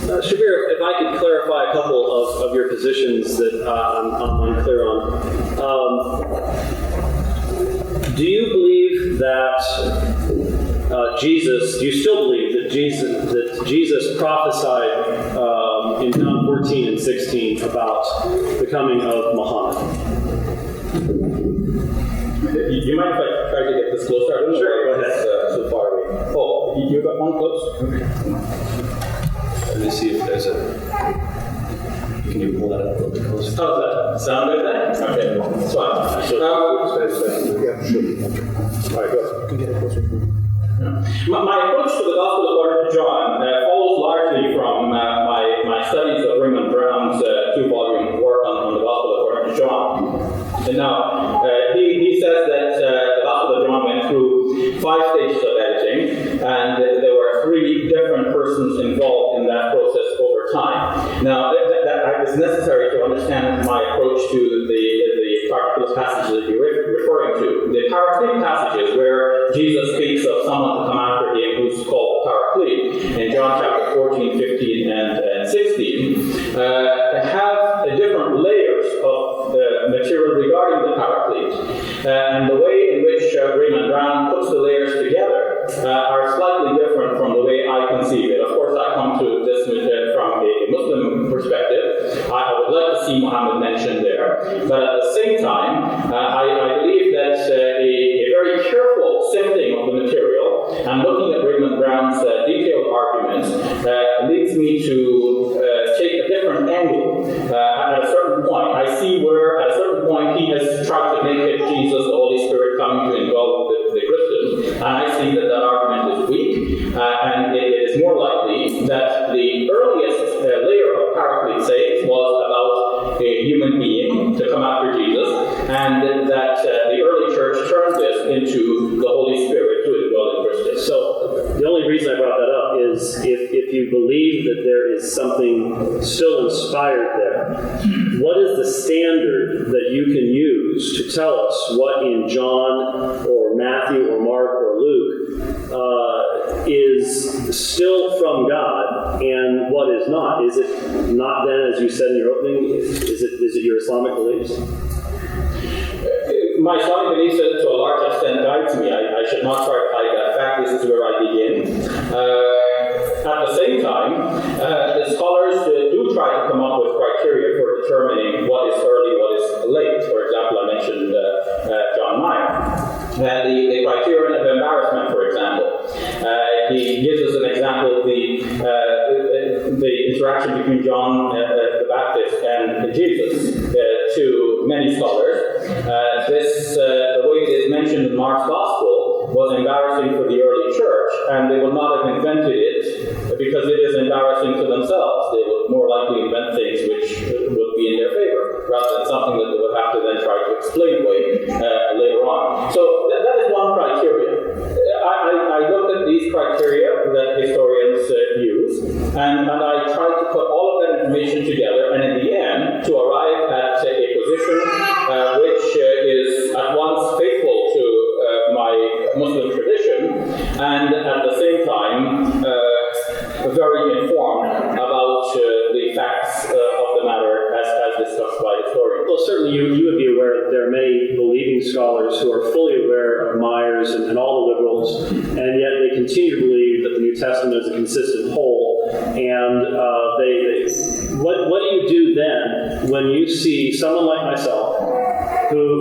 Shabir, if I could clarify a couple of your positions that I'm unclear on. Do you believe that do you still believe that Jesus prophesied in John 14 and 16 about the coming of Muhammad? You mind if I try to get this closer? Sure, go ahead. So far away. Oh, you got one close? Okay. Let me see if there's Can you pull that up a little bit closer? How's that? Sound good then? Okay, it's fine. All right, go. Can you get it closer? My approach to the Gospel according to John follows largely from my studies of Raymond Brown's 2-volume work on the Gospel according to John. And now, he says that the Gospel of John went through 5 stages of editing, and there were 3 different persons involved in that process over time. Now, that is necessary to understand my approach to the particular passages that you're referring to. The Paraclete passages where Jesus speaks of someone to come after him who's called the Paraclete in John chapter 14, 15, and 16 have different layers of material regarding the Paraclete. And the way in which Raymond Brown puts the layers together are slightly different from the way I conceive it. Of course, I come to this from a Muslim perspective. I would like to see Muhammad mentioned there, but at the same time, I believe that a very careful sifting of the material and looking at Raymond Brown's detailed arguments leads me to take a different angle at a certain point. I see where at a certain point he has tried to make it Jesus, the Holy Spirit, coming to indwell the Christians, and I see that argument is weak, and it is more likely that the earliest layer of Paraclete saints was about a human being to come after Jesus, and that the early church turned this into the Holy Spirit to indwell in Christians. So the only reason I brought that up is if you believe that there is something still inspired there, what is the standard that you can use to tell us what in John or Matthew or Mark or Luke is still from God and what is not? Is it not then, as you said in your opening, is it your Islamic beliefs? My Islamic beliefs to a large extent guides me. I should not try to hide that fact. This is where I begin. At the same time, the scholars do try to come up with criteria for determining what is early, what is late. For example, I mentioned John Meyer. The criterion of embarrassment, for example. He gives us an example of the interaction between John the Baptist and Jesus. To many scholars, the way it is mentioned in Mark's Gospel was embarrassing for the early church, and they would not have invented it because it is embarrassing to themselves. They would more likely invent things which would be in their favor, rather than something that they would have to then try to explain away later on. So that is one criteria. I looked at these criteria that historians use, and I tried to put all of that information together, and in the end, to arrive at a position which is at once faithful to certainly you would be aware that there are many believing scholars who are fully aware of Myers and all the liberals, and yet they continue to believe that the New Testament is a consistent whole. And what do you do then when you see someone like myself who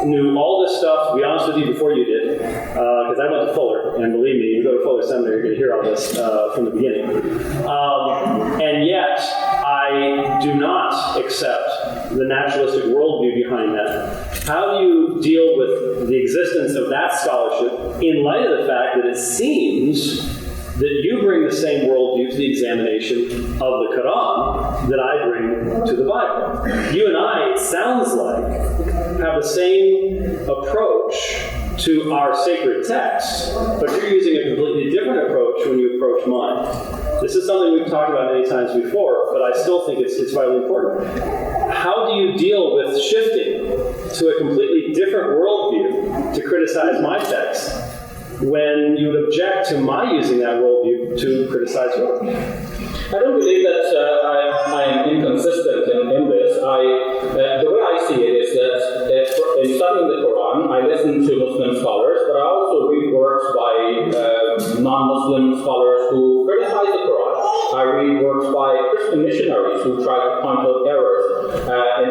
knew all this stuff, to be honest with you, before you did, because I went to Fuller, and believe me, you go to Fuller Seminary, you're going to hear all this from the beginning. And yet, I do not accept the naturalistic worldview behind that. How do you deal with the existence of that scholarship in light of the fact that it seems that you bring the same worldview to the examination of the Quran that I bring to the Bible? You and I, it sounds like, have the same approach to our sacred texts, but you're using a completely different approach when you approach mine. This is something we've talked about many times before, but I still think it's vitally important. How do you deal with shifting to a completely different worldview to criticize my text when you would object to my using that worldview to criticize yours? I don't believe that I am inconsistent in this. The way I see it is that in studying the Quran, I listen to Muslim scholars, but I also read works by non-Muslim scholars who criticize the Quran. I read works by Christian missionaries who try to point out errors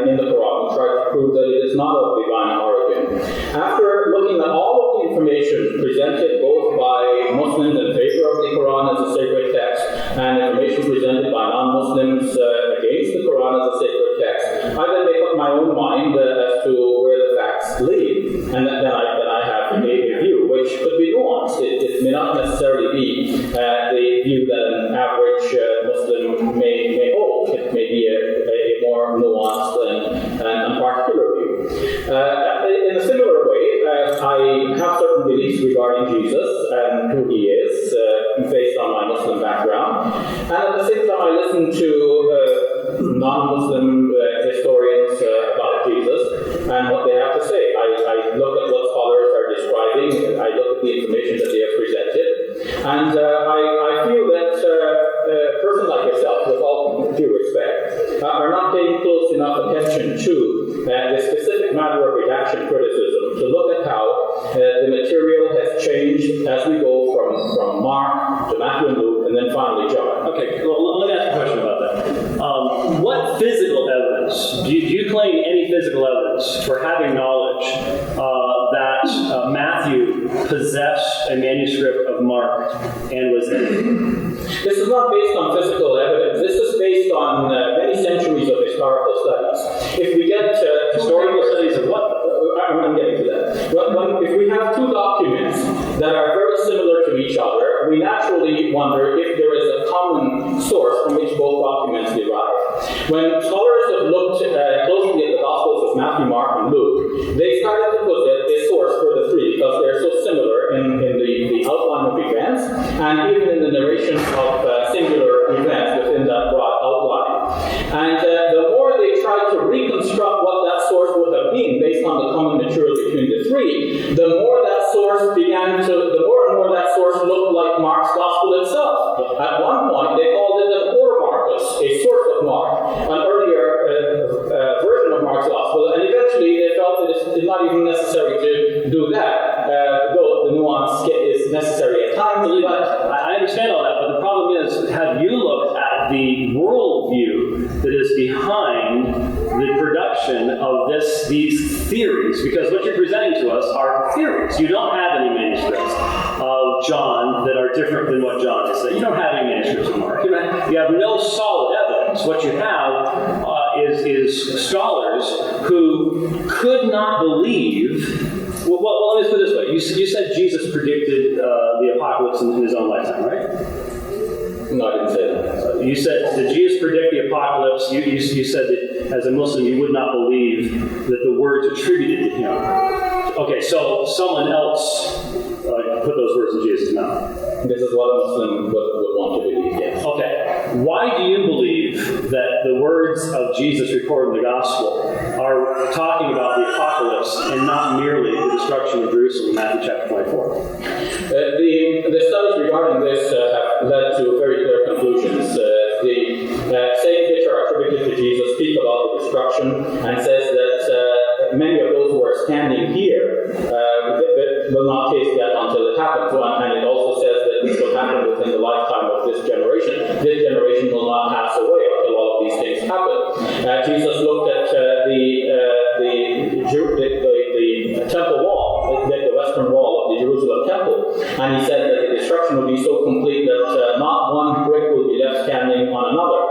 in the Quran, who try to prove that it is not of divine origin. After looking at all of the information presented both by Muslims in favor of the Quran as a sacred text and information presented by non-Muslims against the Quran as a sacred text, I then make up my own mind as to where the facts lead, and then I have a view which could be nuanced. It may not necessarily be the view that an average Muslim may hold. It may be a more nuanced and particular view. In a similar way, I have certain beliefs regarding Jesus and who he is, based on my Muslim background. And at the same time, I listen to non-Muslim historians about Jesus and what they have to say. I look at what scholars are describing, I look at the information that they have presented, and I feel that a person like yourself, with all due respect, are not paying close enough attention to the specific matter of redaction criticism to look at how the material has changed as we go from Mark to Matthew and Luke and then finally John. Okay, well, let me ask you a question about that. What physical evidence, do you claim any physical evidence for having knowledge that Matthew possessed a manuscript of Mark and was edited? This is not based on physical evidence. This is based on many centuries of historical studies. If we get Historical studies of what? I'm getting to that. If we have two documents that are very similar to each other, we naturally wonder if there is a common source from which both documents derive. When scholars have looked closely at the Gospels of Matthew, Mark, and Luke, they started to posit a source for the three because they're so similar in the outline of events and even in the narration of singular events within that broad outline. And the more they tried to reconstruct what that source would have been based on the common material between the three, the more and more that source looked like Mark's Gospel itself. At one point, they called it an or Marcus, a source of Mark, an earlier version of Mark's Gospel, and eventually they felt that it's not even necessary to do that, though the nuance is necessary at times. But I understand all that, but the problem is, have you looked at the worldview that is behind the production of these theories? Because what you're presenting to us are theories. You don't have any manuscripts of John that are different than what John has said. You don't have any manuscripts of Mark. You have no solid evidence. What you have is scholars who could not believe. Well, let me put it this way. You said Jesus predicted the apocalypse in his own lifetime, right? No, I didn't say that. You said, did Jesus predict the apocalypse? You said that as a Muslim you would not believe that the words attributed to him. Okay, so someone else put those words in Jesus' mouth. This is what a Muslim would want to believe, yes. Okay, why do you believe that the words of Jesus recorded in the Gospel are talking about the apocalypse and not merely the destruction of Jerusalem in Matthew chapter 24? The studies regarding this have led to very clear conclusions. The sayings which are attributed to Jesus speak about the destruction, and says that many of those who are standing here will not taste death until it happens. And it also says that this will happen within the lifetime of this generation. This generation will not pass away until all of these things happen. Jesus looked at the temple wall, the western wall of the Jerusalem temple, and he said that the destruction will be so complete that not one brick will be left standing on another.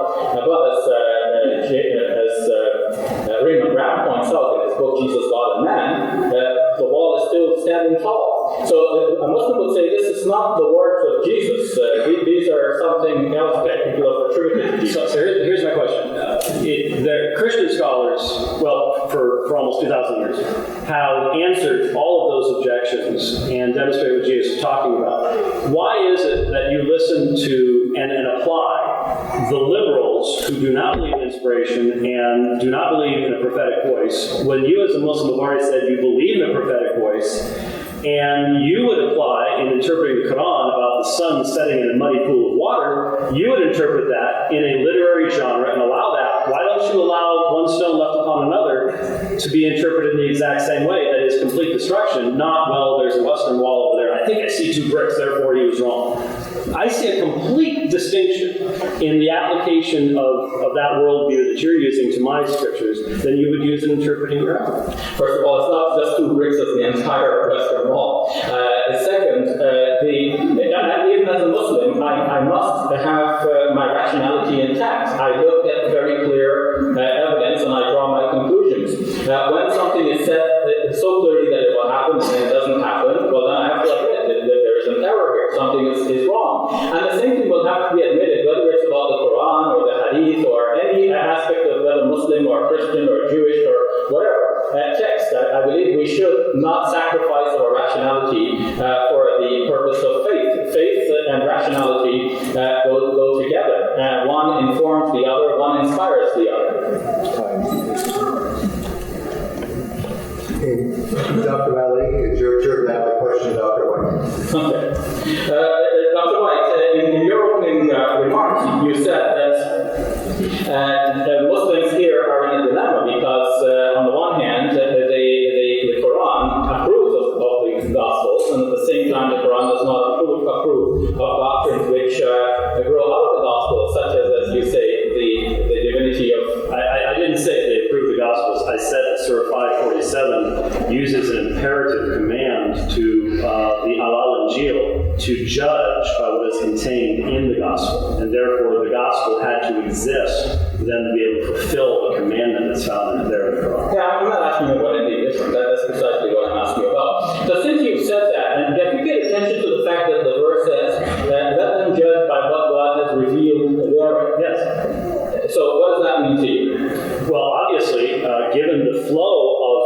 But as Raymond Brown points out in his book, Jesus, God and Man, the wall is still standing tall. So a Muslim would say this is not the words of Jesus. These are something else that people have attributed to Jesus. So here's my question. The Christian scholars, well, for almost 2,000 years, have answered all of those objections and demonstrated what Jesus is talking about. Why is it that you listen to and apply the liberals who do not believe in inspiration and do not believe in a prophetic voice, when you as a Muslim have already said you believe in a prophetic voice, and you would apply in interpreting the Quran about the sun setting in a muddy pool of water, you would interpret that in a literary genre and allow that. Why don't you allow one stone left upon another to be interpreted in the exact same way, that is complete destruction, not, well, there's a western wall over there, I think I see 2 bricks, therefore he was wrong. I see a complete distinction in the application of that worldview that you're using to my scriptures than you would use in interpreting your own. First of all, it's not just 2 bricks of the entire western wall. Second, even as a Muslim, I must have my rationality intact. I look at very clear evidence and I draw my conclusions. When something is said so clearly that it will happen and then it doesn't happen, well, then I have to admit that there is an error here. Something is wrong. And the same thing will have to be admitted, whether it's about the Quran or the Hadith or any aspect of whether Muslim or Christian or Jewish or whatever text. I believe we should not sacrifice our rationality for the purpose of faith. Faith and rationality go together. One informs the other, one inspires the other. Dr. Valley, it's your turn to have a question, Dr. White. Okay. Dr. White, in your opening remarks, you said that Muslims here are in a dilemma because, on the one hand, the Quran approves of the Gospels, and at the same time, the Quran does not approve of doctrines which grow out of the Gospels, such as you say, the divinity of... I didn't say they approve the Gospels. I said that Surah 547 uses an imperative command to the Al-Injil to judge by what is contained in the Gospel. And therefore, the Gospel had to exist for them to be able to fulfill the commandment that's found in there in the Quran. Yeah, I'm not asking you about anything different. That's precisely what I'm asking you about. So since you've said that, and have you paid attention to the fact that the verse says, let them judge by what God has revealed therein? Yes. So what does that mean to you? Well, obviously, given the flow of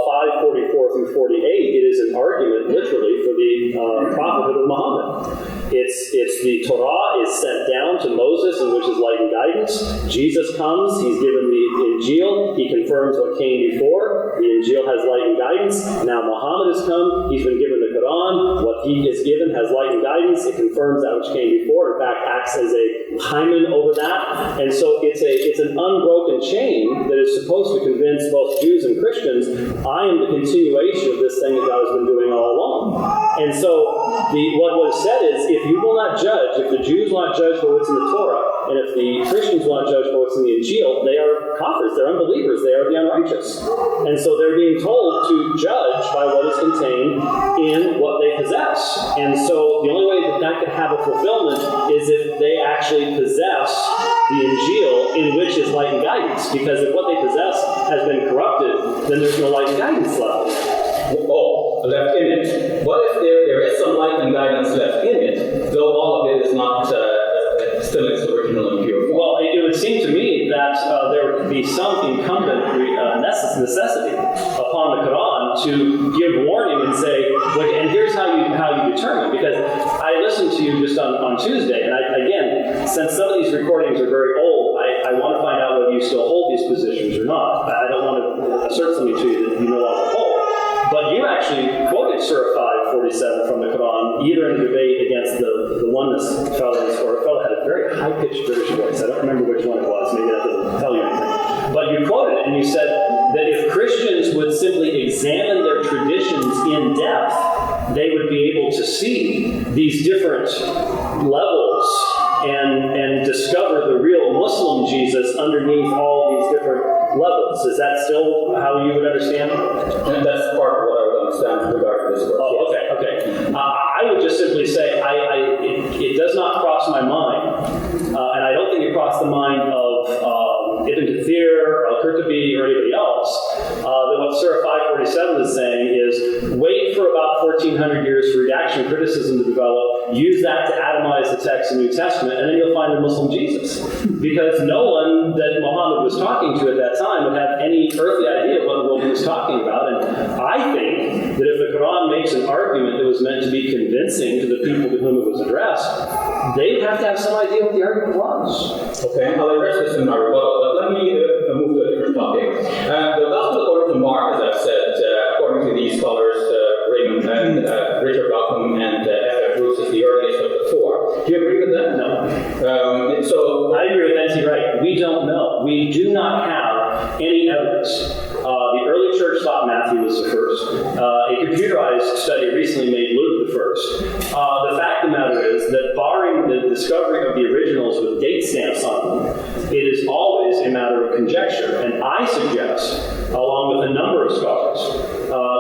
544 through 48, it is an argument, literally, for the prophethood of Muhammad. It's the Torah is sent down to Moses, in which is light and guidance. Jesus comes, he's given the Injil, he confirms what came before. The Injil has light and guidance. Now Muhammad has come, he's been given the Quran. What he is given has light and guidance. It confirms that which came before. In fact, acts as a hymen over that. And so it's an unbroken chain that is supposed to convince both Jews and Christians, I am the continuation of this thing that God has been doing all along. And so what was said is, if you will not judge, if the Jews will not judge for what's in the Torah, and if the Christians will not judge for what's in the Injil, they are kafirs, they're unbelievers, they are the unrighteous. And so they're being told to judge by what is contained in what they possess. And so the only way that could have a fulfillment is if they actually possess the Injil, in which is light and guidance. Because if what they possess has been corrupted, then there's no light and guidance left. Oh, left in it. What if there is some light and guidance left in it, though all of it is not still its original and pure form? Well, it would seem to me that there would be some incumbent necessity upon the Quran to give warning and say, look, and here's how you determine. Because I listened to you just on Tuesday, and again, since some of these recordings are very old, I want to find out whether you still hold these positions or not. I don't want to assert something to you that you no longer hold. But you actually quoted Surah 547 from the Quran, either in a debate against the oneness fellows, or a fellow had a very high-pitched British voice. I don't remember which one it was. Maybe that doesn't tell you anything. But you quoted it, and you said able to see these different levels and discover the real Muslim Jesus underneath all these different levels. Is that still how you would understand it? And that's part of what I would understand regarding this verse. Oh, okay. I would just simply say it does not cross my mind, and I don't think it crossed the mind of Ibn Kathir, Al-Qurtubi, or anybody else, that what Surah 547 is saying is wait for about 1,400 years for redaction criticism to develop, use that to atomize the text of the New Testament, and then you'll find the Muslim Jesus. Because no one that Muhammad was talking to at that time would have any earthly idea of what he was talking about. And I think that if the Quran makes an argument that was meant to be convincing to the people to whom it was addressed, they would have to have some idea what the argument was. Okay, I'll address this in my rebuttal, but let me move to a different topic. The Gospel according to Mark, as I've said, according to these scholars, Raymond and Richard Malcolm and F.F. Bruce, is the earliest of the four. Do you agree with that? No. So I agree with Nancy Wright. We don't know. We do not have any evidence. The early church thought Matthew was the first. A computerized study recently made Luke the first. The fact of the matter is that barring the discovery of the originals with date stamps on them, it is always a matter of conjecture. And I suggest, along with a number of scholars,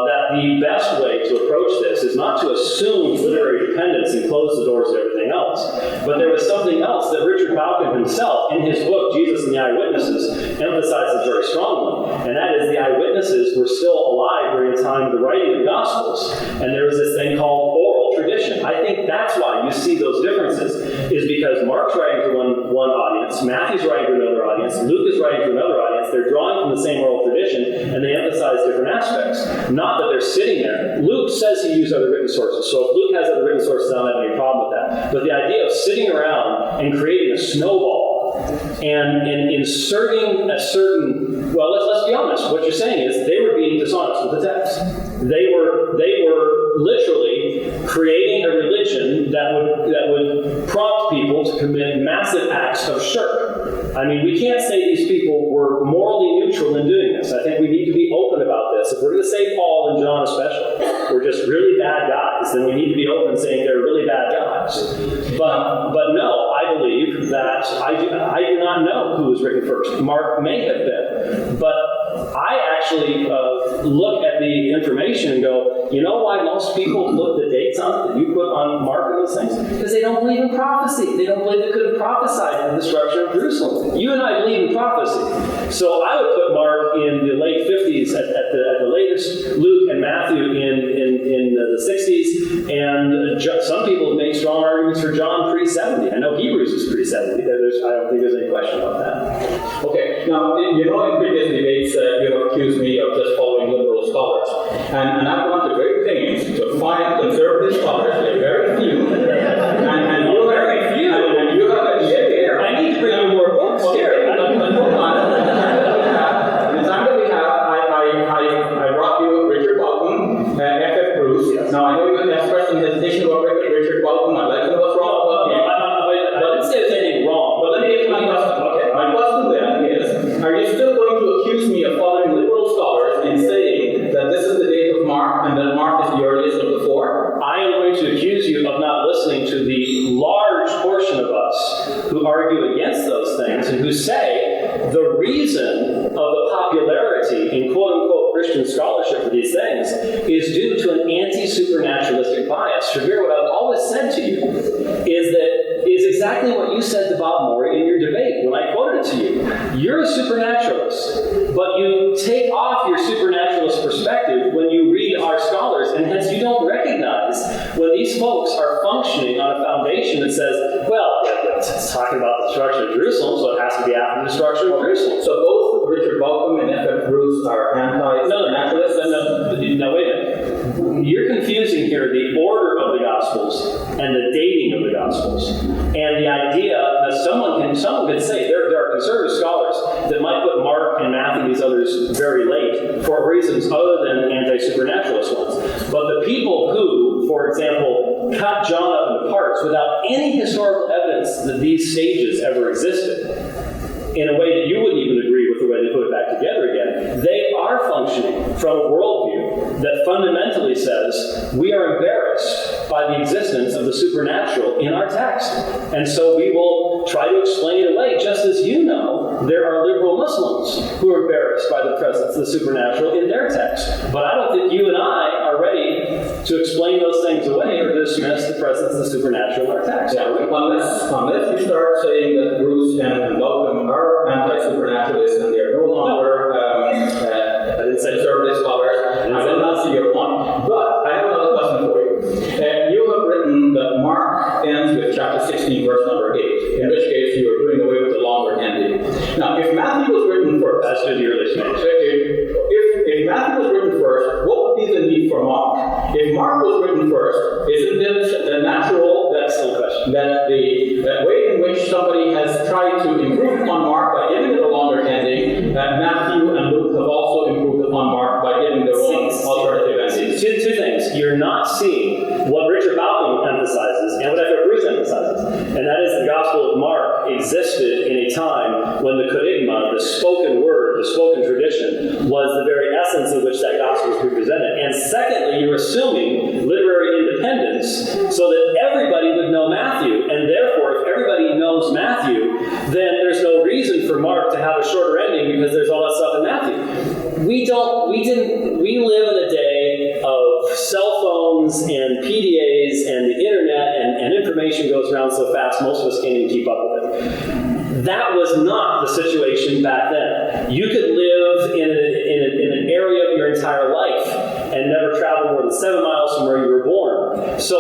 that the best way to approach this is not to assume literary dependence and close the doors to everything else, but there was something else that Richard Bauckham himself, in his book, Jesus and the Eyewitnesses, emphasizes very strongly, and that is the eyewitnesses were still alive during the time of the writing of the Gospels, and there was this thing called oral tradition. I think that's why you see those differences, is because Mark's writing to one audience, Matthew's writing to another audience, Luke is writing to another audience. They're drawing from the same oral tradition, and they emphasize different aspects. Not that they're sitting there. Luke says he used other written sources, so if Luke has other written sources, I don't have any problem with that. But the idea of sitting around and creating a snowball and inserting a certain, well, let's be honest, what you're saying is they were being dishonest with the text. They were literally creating a religion that would prompt people to commit massive acts of shirk. I mean, we can't say these people were morally neutral in doing this. I think we need to be open about this. If we're going to say Paul and John especially were just really bad guys, then we need to be open and saying they're really bad guys. But no, I believe that I do not know who was written first. Mark may have been, but I actually look at the information and go, you know why most people put the dates on it that you put on Mark and those things? Because they don't believe in prophecy. They don't believe they could have prophesied the destruction of Jerusalem. You and I believe in prophecy. So I would put Mark in the late 50s at the latest, Luke and Matthew in the 60s, and some people make strong arguments for John pre-70. I know Hebrews is pre-70. I don't think there's any question about that. okay, now, in previous debates, you have accused me of just following liberal scholars. And I've gone to great pains to find conservative scholars. They're very few. And you're very few. And you have a here. I need to bring you more books here. Hold on. The time that we have, I brought you Richard Bauckham, F.F. Bruce. Yes. Now, I know you have expressed some hesitation about Richard Bauckham. I'd like to know what's wrong about him. I didn't say there's anything wrong. But let me answer my question. Okay. My question then is, are you still going to accuse me of following liberal scholars and saying that this is the date of Mark and that Mark is the earliest of the four? I am going to accuse you of not listening to the large portion of us who argue against those things and who say the reason of the popularity in quote-unquote Christian scholarship for these things is due to an anti-supernaturalistic bias. Shabir, what I've always said to you is exactly what you said to Bob Morey in your debate when I quoted it to you. You're a supernaturalist, but you take off your supernaturalist perspective when you read our scholars, and hence you don't recognize when these folks are functioning on a foundation that says, well, it's talking about the destruction of Jerusalem, so it has to be after the destruction of Jerusalem. So both Richard Bauckham and F.F. Bruce are anti-supernaturalists? No, wait a minute. You're confusing here the order of the Gospels and the dating of the Gospels. And the idea that someone could say, there are conservative scholars that might put Mark and Matthew and these others very late for reasons other than anti-supernaturalist ones. But the people who, for example, cut John up into parts without any historical evidence that these stages ever existed, in a way that you wouldn't even agree with the way they put it back together again, they are functioning from a worldview that fundamentally says we are embarrassed by the existence of the supernatural in our text. And so we will try to explain it away, just as you know, there are liberal Muslims who are embarrassed by the presence of the supernatural in their text. But I don't think you and I are ready to explain those things away or dismiss the presence of the supernatural in our text. Yeah, unless you start saying that Bruce and Malcolm are anti-supernaturalists and they're no longer conservative scholars, I will not see your point. But I have another question for you. You have written that Mark ends with chapter 16, verse number 8, in which case you are doing away with the longer ending. Now, if Matthew was written first, That's to the earliest manuscript. if Matthew was written first, what would be the need for Mark? If Mark was written first, isn't it natural that the way in which somebody has tried to improve upon Mark by giving it a longer ending, that Matthew and Luke have also improved upon Mark by giving their own alternative endings? Two things. You're not seeing what Richard Malcolm emphasizes and what F.F. Bruce emphasizes, and that is the Gospel of Mark existed in a time when the kerygma, the spoken word, the spoken tradition, was the very essence in which that gospel was represented. And secondly, you're assuming literary independence so that everybody would know Matthew, and therefore, if everybody knows Matthew, then there's no reason for Mark to have a shorter ending because there's all that stuff in Matthew. We live in a day of cell phones and PDAs and the internet, and information goes around so fast, most of us can't even keep up with it. That was not the situation back then. You could live in an area of your entire life and never travel more than 7 miles from where you were born. So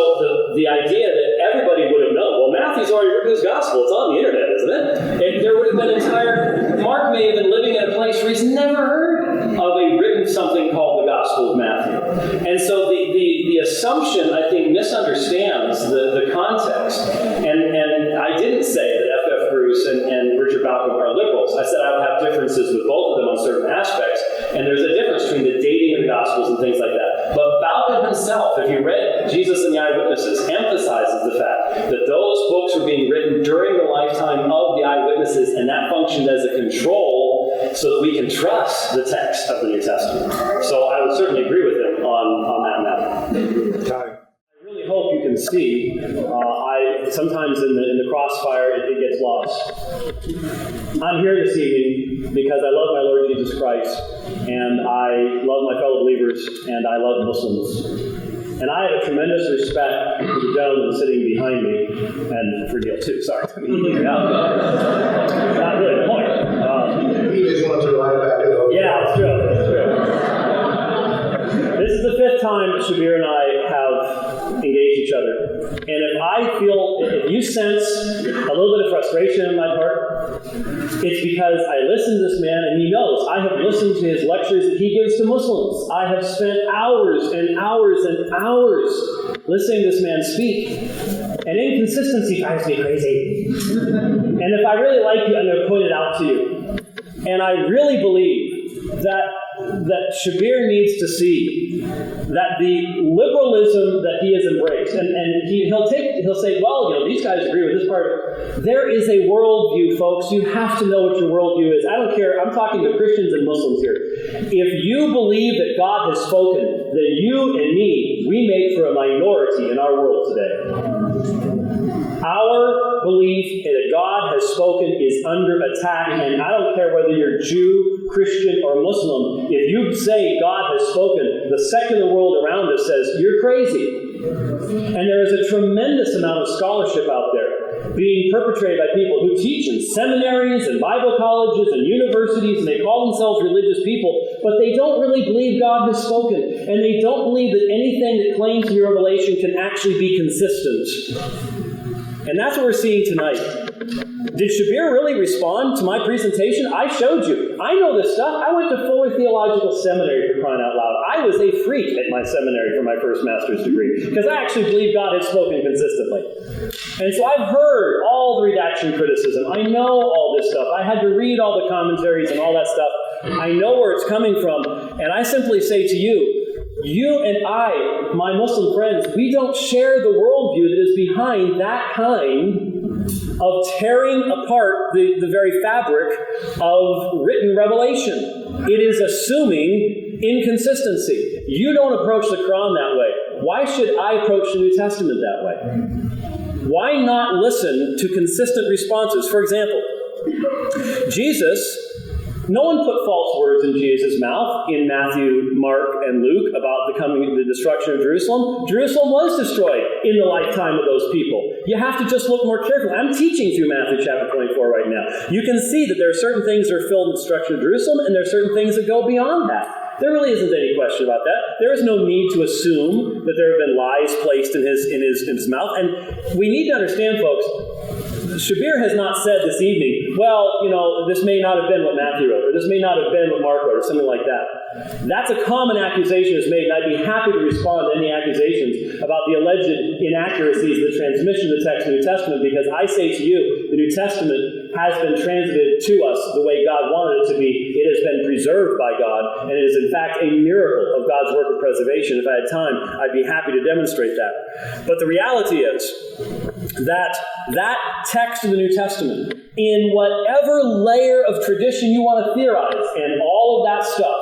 the idea that everybody would have known, well, Matthew's already written his gospel, it's on the internet, isn't it? And there would have been Mark may have been living in a place where he's never heard of a written something called the Gospel of Matthew. And so the assumption, I think, misunderstands the context. And I didn't say that F.F. Bruce and Richard Malcolm are liberals. I said I would have differences with both of them on certain aspects. And there's a difference between the dating of the Gospels and things like that. But Malcolm himself, if you read Jesus and the Eyewitnesses, emphasizes the fact that those books were being written during the lifetime of the eyewitnesses, and that functioned as a control so that we can trust the text of the New Testament. So I would certainly agree with him on that matter. Time. I really hope you can see, sometimes in the crossfire it gets lost. I'm here this evening because I love my Lord Jesus Christ, and I love my fellow believers, and I love Muslims. And I have a tremendous respect for the gentleman sitting behind me, and for Neil too, sorry. Not really the point. He just wants to ride back to the Yeah, it's true. This is the 5th time Shabir and I have engaged each other. And if you sense a little bit of frustration in my heart, it's because I listen to this man, and he knows I have listened to his lectures that he gives to Muslims. I have spent hours and hours and hours listening to this man speak. And inconsistency drives me crazy. And if I really like you, I'm going to point it out to you. And I really believe that Shabir needs to see that the liberalism that he has embraced, and he'll say, well, these guys agree with this part. There is a worldview, folks. You have to know what your worldview is. I don't care. I'm talking to Christians and Muslims here. If you believe that God has spoken, then you and me, we make for a minority in our world today. Our belief that God has spoken is under attack, and I don't care whether you're Jew, Christian, or Muslim. If you say God has spoken, the secular world around us says, you're crazy. And there is a tremendous amount of scholarship out there being perpetrated by people who teach in seminaries and Bible colleges and universities, and they call themselves religious people, but they don't really believe God has spoken, and they don't believe that anything that claims to be revelation can actually be consistent. And that's what we're seeing tonight. Did Shabir really respond to my presentation? I showed you. I know this stuff. I went to Fuller Theological Seminary, for crying out loud. I was a freak at my seminary for my first master's degree, because I actually believe God had spoken consistently. And so I've heard all the redaction criticism. I know all this stuff. I had to read all the commentaries and all that stuff. I know where it's coming from. And I simply say to you, you and I, my Muslim friends, we don't share the worldview that is behind that kind of tearing apart the very fabric of written revelation. It is assuming inconsistency. You don't approach the Quran that way. why should I approach the New Testament that way? Why not listen to consistent responses? For example, Jesus, no one put false words in Jesus' mouth in Matthew, Mark, and Luke about the destruction of Jerusalem. Jerusalem was destroyed in the lifetime of those people. You have to just look more carefully. I'm teaching through Matthew chapter 24 right now. You can see that there are certain things that are filled with destruction of Jerusalem, and there are certain things that go beyond that. There really isn't any question about that. There is no need to assume that there have been lies placed in his mouth. And we need to understand, folks, Shabir has not said this evening, well, this may not have been what Matthew wrote, or this may not have been what Mark wrote, or something like that. That's a common accusation that's made, and I'd be happy to respond to any accusations about the alleged inaccuracies of the transmission of the text of the New Testament, because I say to you, the New Testament has been transmitted to us the way God wanted it to be. It has been preserved by God, and it is in fact a miracle of God's work of preservation. If I had time, I'd be happy to demonstrate that. But the reality is that text of the New Testament, in whatever layer of tradition you want to theorize, and all of that stuff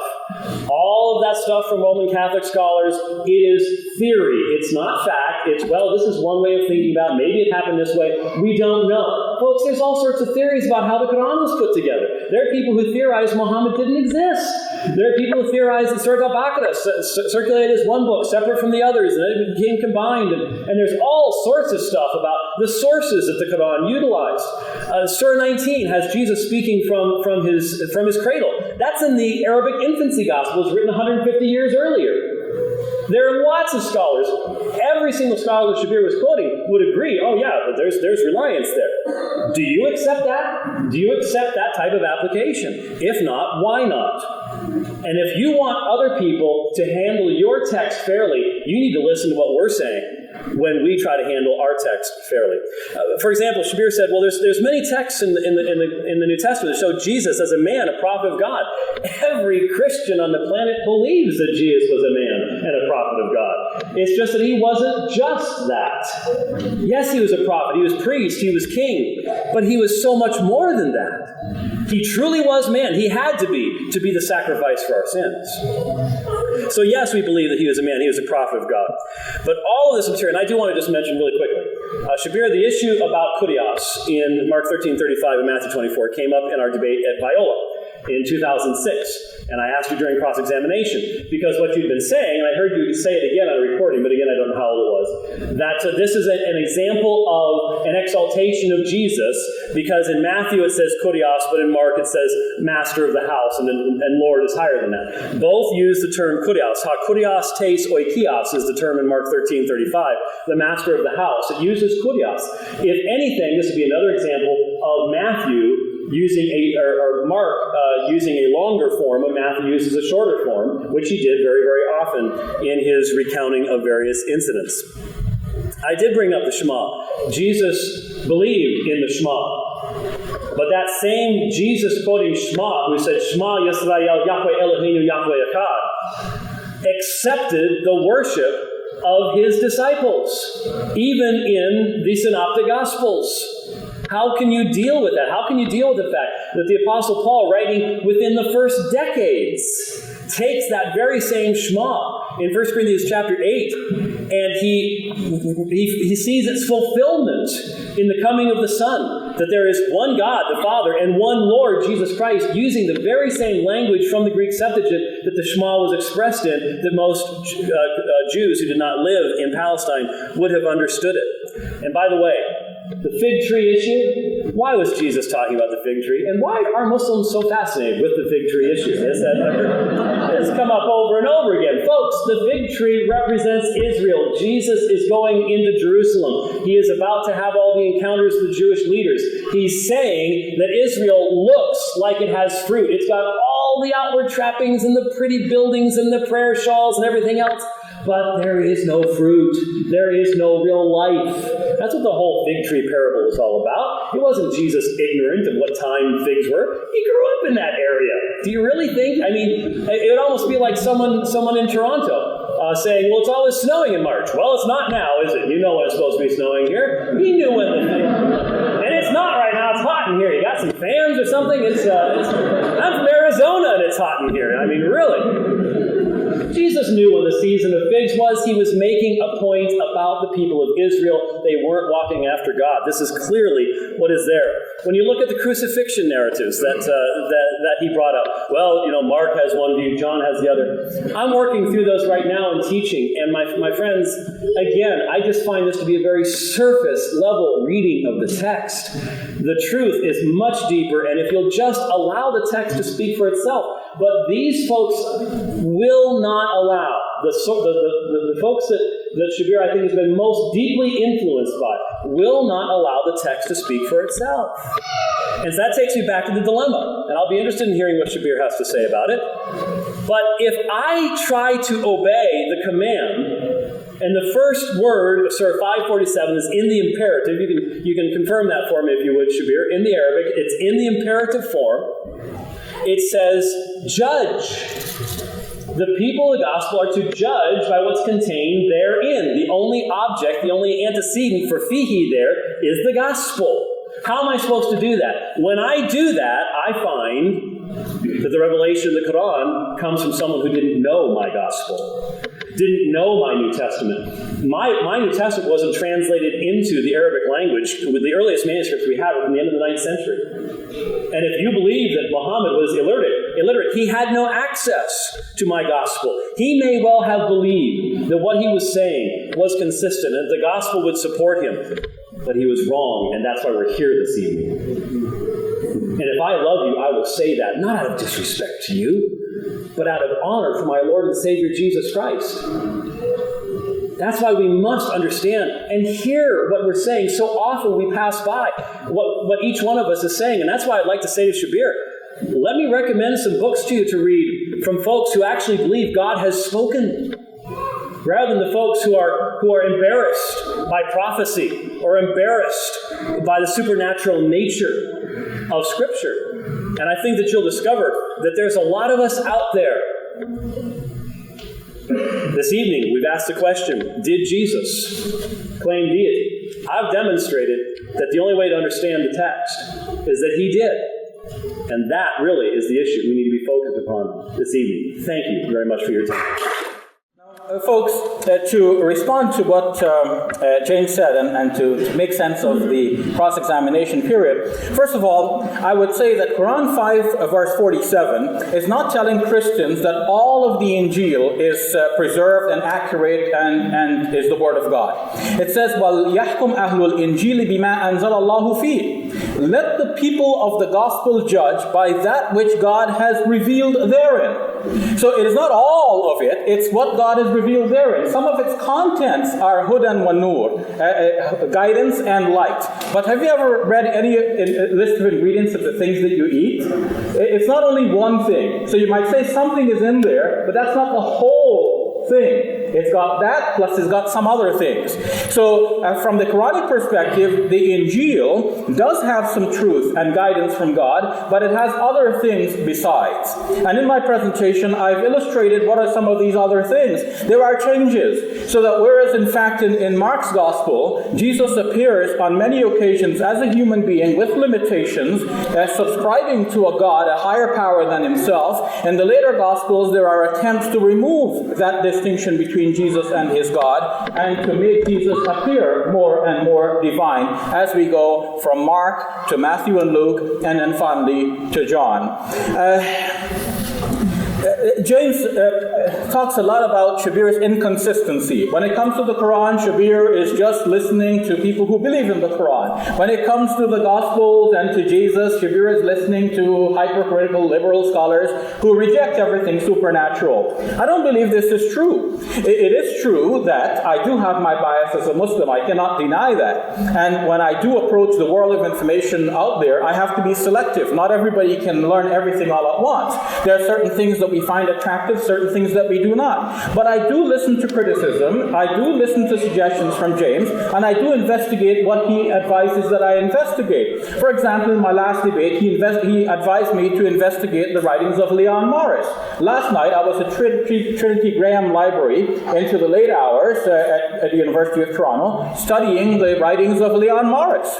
from Roman Catholic scholars, it is theory. It's not fact. It's, this is one way of thinking about it. Maybe it happened this way. We don't know. Folks, there's all sorts of theories about how the Quran was put together. There are people who theorize Muhammad didn't exist. There are people who theorize that Surah Al-Baqarah circulated as one book, separate from the others, and then it became combined. And there's all sorts of stuff about the sources that the Quran utilized. Surah 19 has Jesus speaking from his cradle. That's in the Arabic infancy gospel. It was written 150 years earlier. There are lots of scholars. Every single scholar that Shabir was quoting would agree, there's reliance there. Do you accept that? Do you accept that type of application? If not, why not? And if you want other people to handle your text fairly, you need to listen to what we're saying when we try to handle our text fairly. For example, Shabir said, there's many texts in the New Testament that show Jesus as a man, a prophet of God. Every Christian on the planet believes that Jesus was a man and a prophet of God. It's just that he wasn't just that. Yes, he was a prophet, he was priest, he was king, but he was so much more than that. He truly was man. He had to be the sacrifice for our sins. So yes, we believe that he was a man, he was a prophet of God. But all of this material, and I do want to just mention really quickly, Shabir, the issue about kurios in Mark 13:35 and Matthew 24 came up in our debate at Biola in 2006. And I asked you during cross-examination, because what you'd been saying, and I heard you say it again on a recording, but again, I don't know how old it was, that this is an example of an exaltation of Jesus, because in Matthew it says kurios, but in Mark it says master of the house, and Lord is higher than that. Both use the term kurios. Ha kurios teis oikios is the term in Mark 13:35, the master of the house. It uses kurios. If anything, this would be another example of Matthew using Mark using a longer form, and Matthew uses a shorter form, which he did very, very often in his recounting of various incidents. I did bring up the Shema. Jesus believed in the Shema. But that same Jesus quoting Shema, who said, Shema Yisrael, Yahweh Eloheinu, Yahweh Echad, accepted the worship of his disciples, even in the Synoptic Gospels. How can you deal with that? How can you deal with the fact that the Apostle Paul, writing within the first decades, takes that very same Shema in 1 Corinthians chapter 8, and he sees its fulfillment in the coming of the Son, that there is one God, the Father, and one Lord, Jesus Christ, using the very same language from the Greek Septuagint that the Shema was expressed in, that most Jews who did not live in Palestine would have understood it. And by the way, the fig tree issue, why was Jesus talking about the fig tree? And why are Muslims so fascinated with the fig tree issue? It's come up over and over again. Folks, the fig tree represents Israel. Jesus is going into Jerusalem. He is about to have all the encounters with the Jewish leaders. He's saying that Israel looks like it has fruit. It's got all the outward trappings and the pretty buildings and the prayer shawls and everything else. But there is no fruit. There is no real life. That's what the whole fig tree parable is all about. It wasn't Jesus ignorant of what time figs were. He grew up in that area. Do you really think? I mean, it would almost be like someone in Toronto saying, well, it's always snowing in March. Well, it's not now, is it? You know when it's supposed to be snowing here. He knew when and it's not right now. It's hot in here. You got some fans or something? I'm from Arizona and it's hot in here. I mean, really. Jesus Jesus knew when the season of figs was. He was making a point about the people of Israel. They weren't walking after God. This is clearly what is there. When you look at the crucifixion narratives that he brought up, well, Mark has one view, John has the other. I'm working through those right now and teaching, and my friends, again, I just find this to be a very surface level reading of the text. The truth is much deeper, and if you'll just allow the text to speak for itself. But these folks will not allow, the folks that Shabir, I think, has been most deeply influenced by, will not allow the text to speak for itself. And so that takes me back to the dilemma. And I'll be interested in hearing what Shabir has to say about it. But if I try to obey the command, and the first word, Surah 547, is in the imperative. You can confirm that for me if you would, Shabir. In the Arabic, it's in the imperative form. It says, judge. The people of the gospel are to judge by what's contained therein. The only object, the only antecedent for fihi there is the gospel. How am I supposed to do that? When I do that, I find that the revelation of the Quran comes from someone who didn't know my gospel, didn't know my New Testament. My New Testament wasn't translated into the Arabic language. With the earliest manuscripts we have from the end of the 9th century. And if you believe that Muhammad was illiterate, he had no access to my gospel. He may well have believed that what he was saying was consistent and the gospel would support him. But he was wrong, and that's why we're here this evening. And if I love you, I will say that, not out of disrespect to you, but out of honor for my Lord and Savior Jesus Christ. That's why we must understand and hear what we're saying. So often we pass by what each one of us is saying, and that's why I'd like to say to Shabir, let me recommend some books to you to read from folks who actually believe God has spoken, rather than the folks who are embarrassed by prophecy or embarrassed by the supernatural nature of Scripture. And I think that you'll discover that there's a lot of us out there. This evening, we've asked the question, did Jesus claim deity? I've demonstrated that the only way to understand the text is that he did. And that really is the issue we need to be focused upon this evening. Thank you very much for your time. Folks, to respond to what James said and to make sense of the cross-examination period, first of all, I would say that Quran 5 verse 47 is not telling Christians that all of the Injil is preserved and accurate and is the Word of God. It says, وَلْيَحْكُمْ أَهْلُ الْإِنْجِيلِ بِمَا أَنزَلَ اللَّهُ فِيهِ. Let the people of the gospel judge by that which God has revealed therein. So it is not all of it, it's what God has revealed therein. Some of its contents are hudan wa nur, guidance and light. But have you ever read any list of ingredients of the things that you eat? It's not only one thing. So you might say something is in there, but that's not the whole thing. It's got that, plus it's got some other things. So from the Quranic perspective, the Injil does have some truth and guidance from God, but it has other things besides. And in my presentation, I've illustrated what are some of these other things. There are changes. So that whereas in fact in Mark's Gospel, Jesus appears on many occasions as a human being with limitations, subscribing to a God, a higher power than himself, in the later Gospels there are attempts to remove that distinction between Jesus and his God, and to make Jesus appear more and more divine as we go from Mark to Matthew and Luke, and then finally to John. James talks a lot about Shabir's inconsistency. When it comes to the Quran, Shabir is just listening to people who believe in the Quran. When it comes to the Gospels and to Jesus, Shabir is listening to hypercritical liberal scholars who reject everything supernatural. I don't believe this is true. It is true that I do have my bias as a Muslim. I cannot deny that. And when I do approach the world of information out there, I have to be selective. Not everybody can learn everything all at once. There are certain things that we find attractive, certain things that we do not. But I do listen to criticism, I do listen to suggestions from James, and I do investigate what he advises that I investigate. For example, in my last debate, he advised me to investigate the writings of Leon Morris. Last night, I was at Trinity Graham Library into the late hours at the University of Toronto, studying the writings of Leon Morris.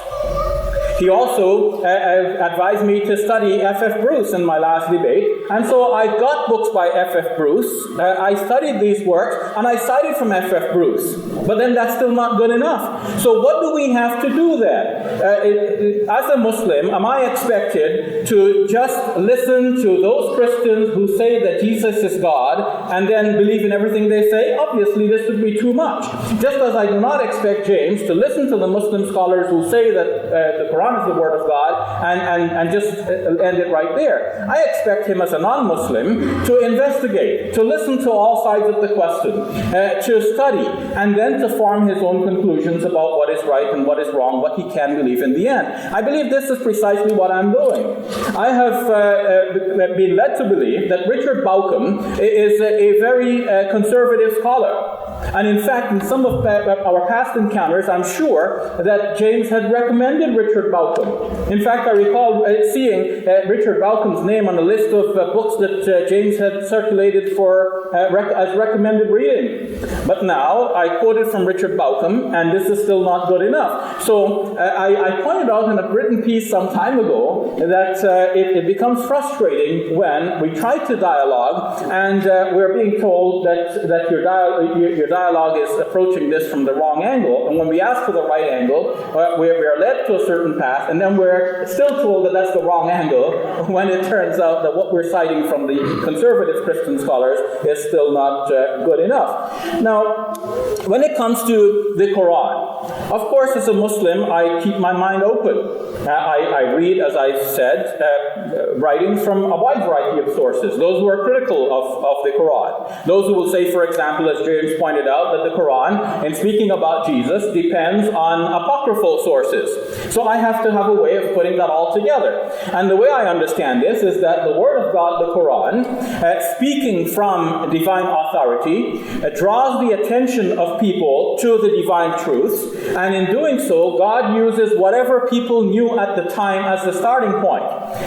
He also advised me to study F.F. Bruce in my last debate, And so I got books by F.F. Bruce, I studied these works, and I cited from F.F. Bruce. But then that's still not good enough. So what do we have to do then? As a Muslim, am I expected to just listen to those Christians who say that Jesus is God and then believe in everything they say? Obviously, this would be too much. Just as I do not expect James to listen to the Muslim scholars who say that the Quran is the Word of God and just end it right there. I expect him as a non-Muslim to investigate, to listen to all sides of the question, to study, and then to form his own conclusions about what is right and what is wrong, what he can believe in the end. I believe this is precisely what I'm doing. I have been led to believe that Richard Bauckham is a very conservative scholar. And in fact, in some of our past encounters, I'm sure that James had recommended Richard Bauckham. In fact, I recall seeing Richard Bauckham's name on a list of books that James had circulated for as recommended reading. But now, I quoted from Richard Bauckham, and this is still not good enough. So, I pointed out in a written piece some time ago that it becomes frustrating when we try to dialogue, and we're being told that your dialogue is approaching this from the wrong angle, and when we ask for the right angle, we're led to a certain path, and then we're still told that that's the wrong angle, when it turns out that what we're citing from the conservative Christian scholars is still not good enough. Now, when it comes to the Quran, of course, as a Muslim, I keep my mind open. I read, as I said, writings from a wide variety of sources. Those who are critical of the Quran. Those who will say, for example, as James pointed out, that the Quran, in speaking about Jesus, depends on apocryphal sources. So I have to have a way of putting that all together. And the way I understand this is that the Word of God, the Quran, speaking from divine authority, draws the attention of people to the divine truths. And in doing so, God uses whatever people knew at the time as the starting point.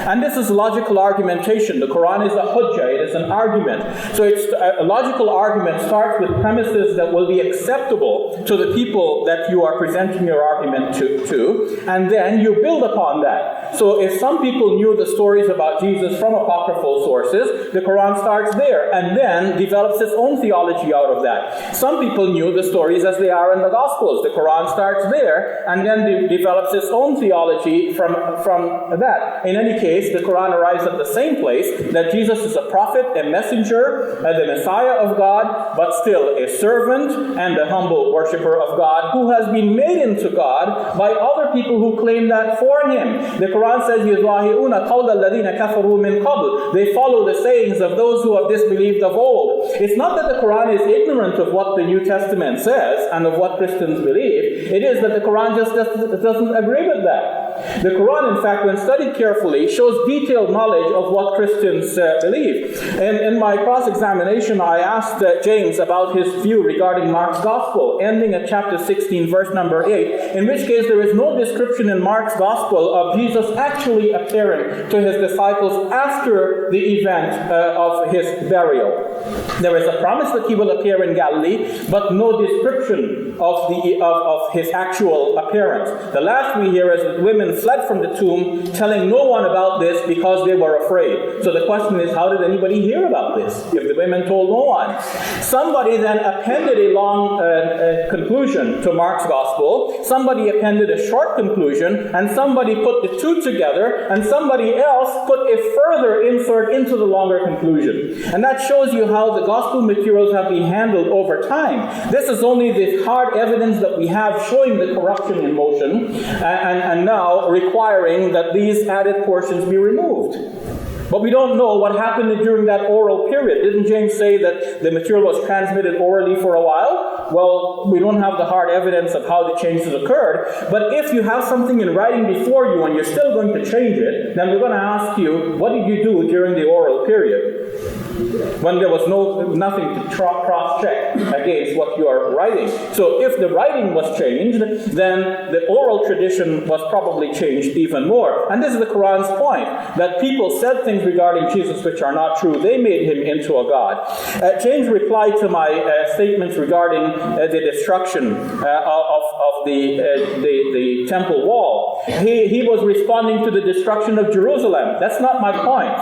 And this is logical argumentation. The Quran is a hujjah, it is an argument. So it's a logical argument starts with premises that will be acceptable to the people that you are presenting your argument to, and then you build upon that. So if some people knew the stories about Jesus from apocryphal sources, the Quran starts there and then develops its own theology out of that. Some people knew the stories as they are in the Gospels. The Quran starts there and then develops its own theology from that. In any case, the Quran arrives at the same place, that Jesus is a prophet, a messenger, the Messiah of God, but still a servant and a humble worshiper of God who has been made into God by other people who claim that for him. The Quran says, يُضَاهِئُونَ قَوْلَ الَّذِينَ كَفَرُوا مِنْ قَبْلِ. They follow the sayings of those who have disbelieved of old. It's not that the Quran is ignorant of what the New Testament says and of what Christians believe. It is that the Quran just doesn't agree with that. The Quran, in fact, when studied carefully, shows detailed knowledge of what Christians believe. And in my cross-examination, I asked James about his view regarding Mark's Gospel, ending at chapter 16, verse number 8, in which case there is no description in Mark's Gospel of Jesus actually appearing to his disciples after the event of his burial. There is a promise that he will appear in Galilee, but no description of his actual appearance. The last we hear is that women fled from the tomb, telling no one about this because they were afraid. So the question is, how did anybody hear about this if the women told no one? Somebody then appended a long conclusion to Mark's Gospel, somebody appended a short conclusion, and somebody put the two together, and somebody else put a further insert into the longer conclusion. And that shows you how the Gospel materials have been handled over time. This is only the hard evidence that we have showing the corruption in motion, and now requiring that these added portions be removed. But we don't know what happened during that oral period. Didn't James say that the material was transmitted orally for a while? Well, we don't have the hard evidence of how the changes occurred. But if you have something in writing before you and you're still going to change it, then we're going to ask you, what did you do during the oral period? When there was nothing to cross-check against what you are writing. So if the writing was changed, then the oral tradition was probably changed even more. And this is the Quran's point, that people said things regarding Jesus which are not true. They made him into a god. James replied to my statements regarding the destruction of the temple wall. He was responding to the destruction of Jerusalem. That's not my point.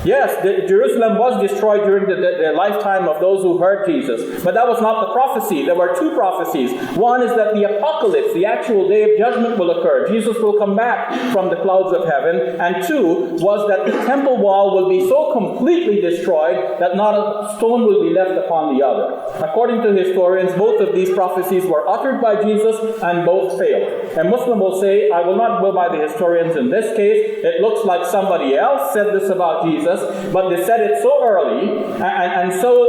Yes, Jerusalem was destroyed during the lifetime of those who heard Jesus. But that was not the prophecy. There were two prophecies. One is that the apocalypse, the actual day of judgment, will occur. Jesus will come back from the clouds of heaven. And two was that the temple wall will be so completely destroyed that not a stone will be left upon the other. According to historians, both of these prophecies were uttered by Jesus and both failed. A Muslim will say, I will not go by the historians in this case. It looks like somebody else said this about Jesus, but they said it so early and so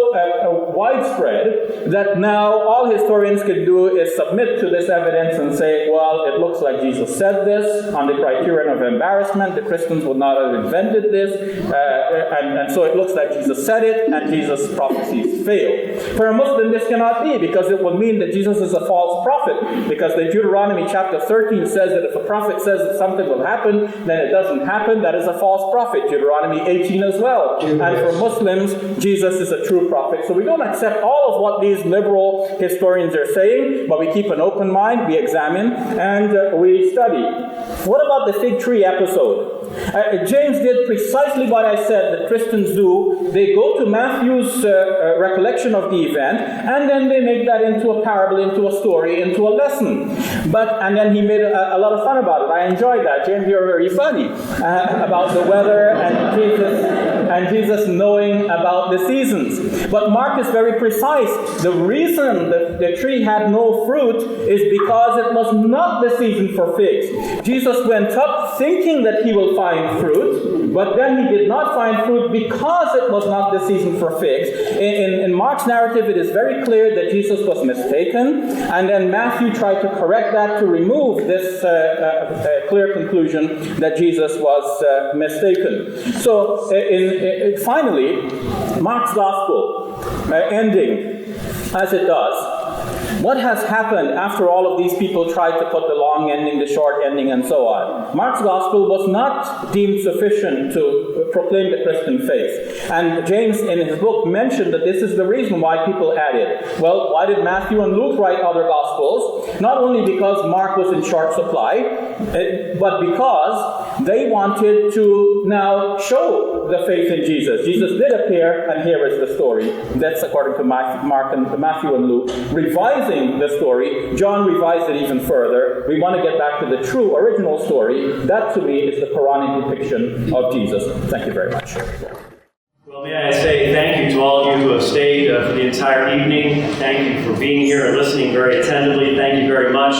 widespread that now all historians can do is submit to this evidence and say, well, it looks like Jesus said this on the criterion of embarrassment. The Christians would not have invented this, and so it looks like Jesus said it, and Jesus' prophecies failed. For a Muslim, this cannot be, because it would mean that Jesus is a false prophet, because the Deuteronomy chapter 13 says that if a prophet says that something will happen, then it doesn't happen. That is a false prophet. Deuteronomy 18 as well. And for Muslims, Jesus is a true prophet. So we don't accept all of what these liberal historians are saying, but we keep an open mind, we examine, and we study. What about the fig tree episode? James did precisely what I said that Christians do. They go to Matthew's recollection of the event, and then they make that into a parable, into a story, into a lesson. And then he made a lot of fun about it. I enjoyed that. James, you're very funny about the weather and Jesus knowing about the seasons. But Mark is very precise. The reason that the tree had no fruit is because it was not the season for figs. Jesus went up thinking that he will find fruit, but then he did not find fruit because it was not the season for figs. In Mark's narrative, it is very clear that Jesus was mistaken, and then Matthew tried to correct that to remove this clear conclusion that Jesus was mistaken. So, finally, Mark's Gospel, ending as it does. What has happened after all of these people tried to put the long ending, the short ending, and so on? Mark's Gospel was not deemed sufficient to proclaim the Christian faith. And James, in his book, mentioned that this is the reason why people added. Well, why did Matthew and Luke write other Gospels? Not only because Mark was in short supply, but because they wanted to now show the faith in Jesus. Jesus did appear, and here is the story. That's according to Matthew and Luke. Revising the story, John revised it even further. We want to get back to the true original story. That, to me, is the Quranic depiction of Jesus. Thank you very much. Well, may I say thank you to all of you who have stayed for the entire evening. Thank you for being here and listening very attentively. Thank you very much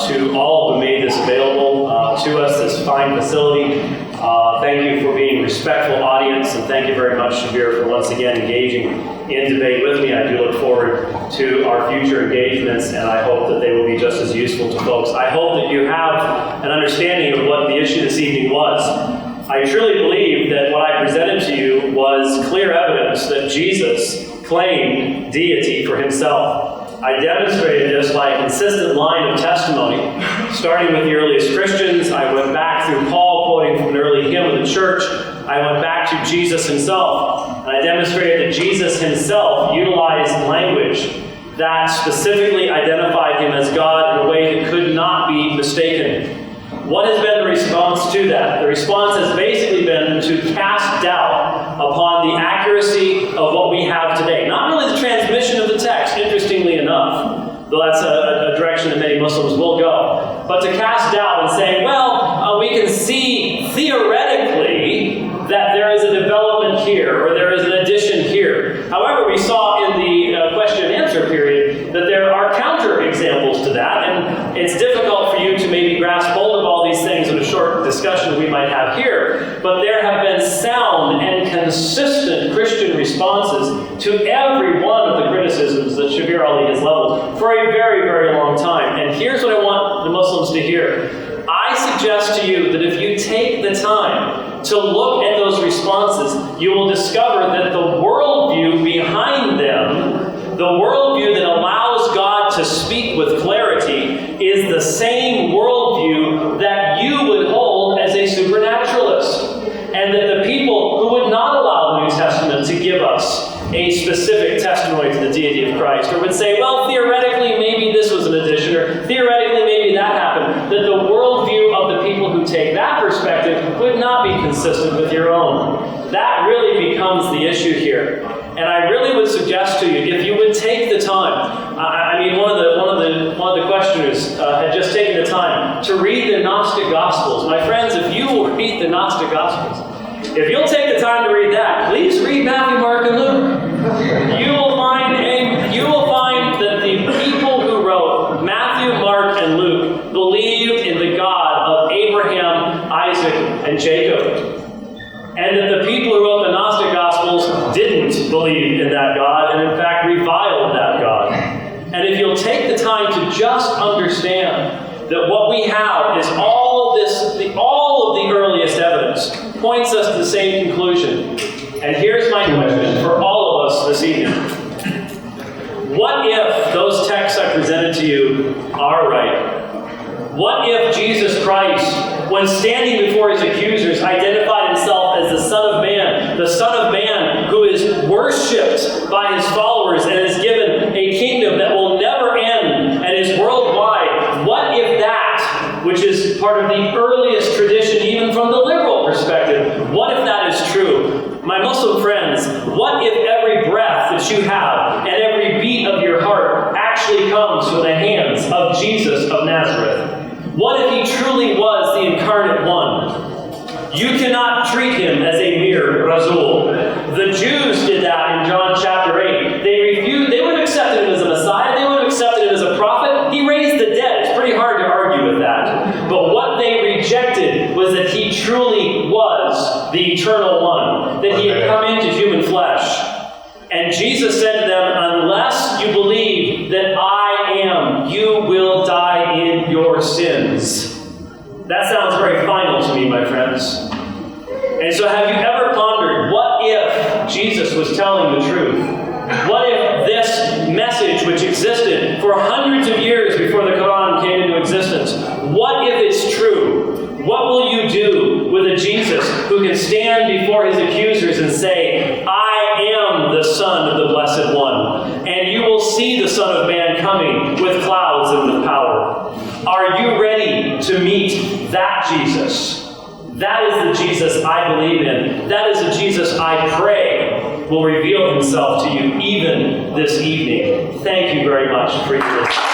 to all who made this available to us, this fine facility. Thank you for being a respectful audience, and thank you very much, Shabir, for once again engaging in debate with me. I do look forward to our future engagements, and I hope that they will be just as useful to folks. I hope that you have an understanding of what the issue this evening was. I truly believe that what I presented to you was clear evidence that Jesus claimed deity for himself. I demonstrated this by a consistent line of testimony, starting with the earliest Christians. I went back through Paul, quoting from an early hymn of the church. I went back to Jesus himself, and I demonstrated that Jesus himself utilized language that specifically identified him as God in a way that could not be mistaken. What has been the response to that? The response has basically been to cast doubt upon the accuracy of what we have today. Not really the transmission of the text, interestingly enough, though that's a direction that many Muslims will go, but to cast doubt and say, well, we can see theoretically that there is a development here, or there is an addition here. However, we saw in the question and answer period that there are counter examples to that, and it's difficult for you to maybe grasp hold of all these things in a short discussion that we might have here, but there have been sound and consistent Christian responses to every one of the criticisms that Shabir Ali has leveled for a very, very long time. And here's what I want the Muslims to hear. I suggest to you that if you take the time to look at those responses, you will discover that the worldview behind them, the worldview that allows God to speak with clarity, is the same worldview that you would hold as a supernaturalist. And that the people who would not allow the New Testament to give us a specific testimony to the deity of Christ, or would say, well, theoretically, maybe this was an addition, or theoretically, maybe that happened, that the worldview of the people who who take that perspective would not be consistent with your own. That really becomes the issue here. And I really would suggest to you, if you would take the time, one of the questioners had just taken the time to read the Gnostic Gospels. My friends, if you will read the Gnostic Gospels, if you'll take the time to read that, please read Matthew, Mark, and Luke. You will find that the people who wrote Matthew, Mark, and Luke believed in the God of Abraham, Isaac, and Jacob. And that the people who wrote the Gnostic Gospels didn't believe in that God, and in fact reviled that God. And if you'll take the time to just understand that what we have is all of the earliest evidence points us to the same conclusion. And here's my question for all of us this evening. What if those texts I presented to you are right? What if Jesus Christ, when standing before his accusers, identified himself as the Son of Man who is worshipped by his followers and is given a kingdom that will never end and is worldwide? What if that, which is part of the earliest tradition even from the liberal perspective, what if that is true? My Muslim friends, what if every breath that you have and every beat of your heart actually comes from the hands of Jesus of Nazareth? What if he truly was the incarnate one? You cannot treat him as a mere Rasul. The Jews did that in John chapter 8. They would have accepted him as a Messiah. They would have accepted him as a prophet. He raised the dead. It's pretty hard to argue with that. But what they rejected was that he truly was the eternal one, that he had come into human flesh. And Jesus said to them, unless you believe that I am, you will die in your sins. That sounds very final to me, my friends. And so have you ever pondered, what if Jesus was telling the truth? What if this message, which existed for hundreds of years before the Quran came into existence, what if it's true? What will you do with a Jesus who can stand before his accusers and say, I am the Son of the Blessed One, and you will see the Son of Man coming with clouds and with power? Are you ready to meet that Jesus? That is the Jesus I believe in. That is the Jesus I pray will reveal himself to you even this evening. Thank you very much for your listening.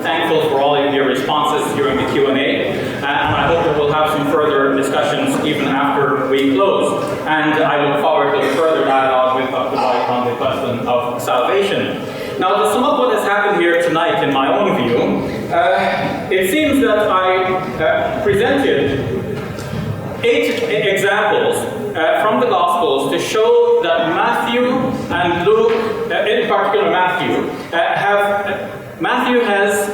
Thankful for all of your responses during the Q&A, and I hope that we'll have some further discussions even after we close. And I look forward to further dialogue with Dr. White on the question of salvation. Now, to sum up what has happened here tonight, in my own view, it seems that I presented 8 examples from the Gospels to show that Matthew and Luke, in particular Matthew has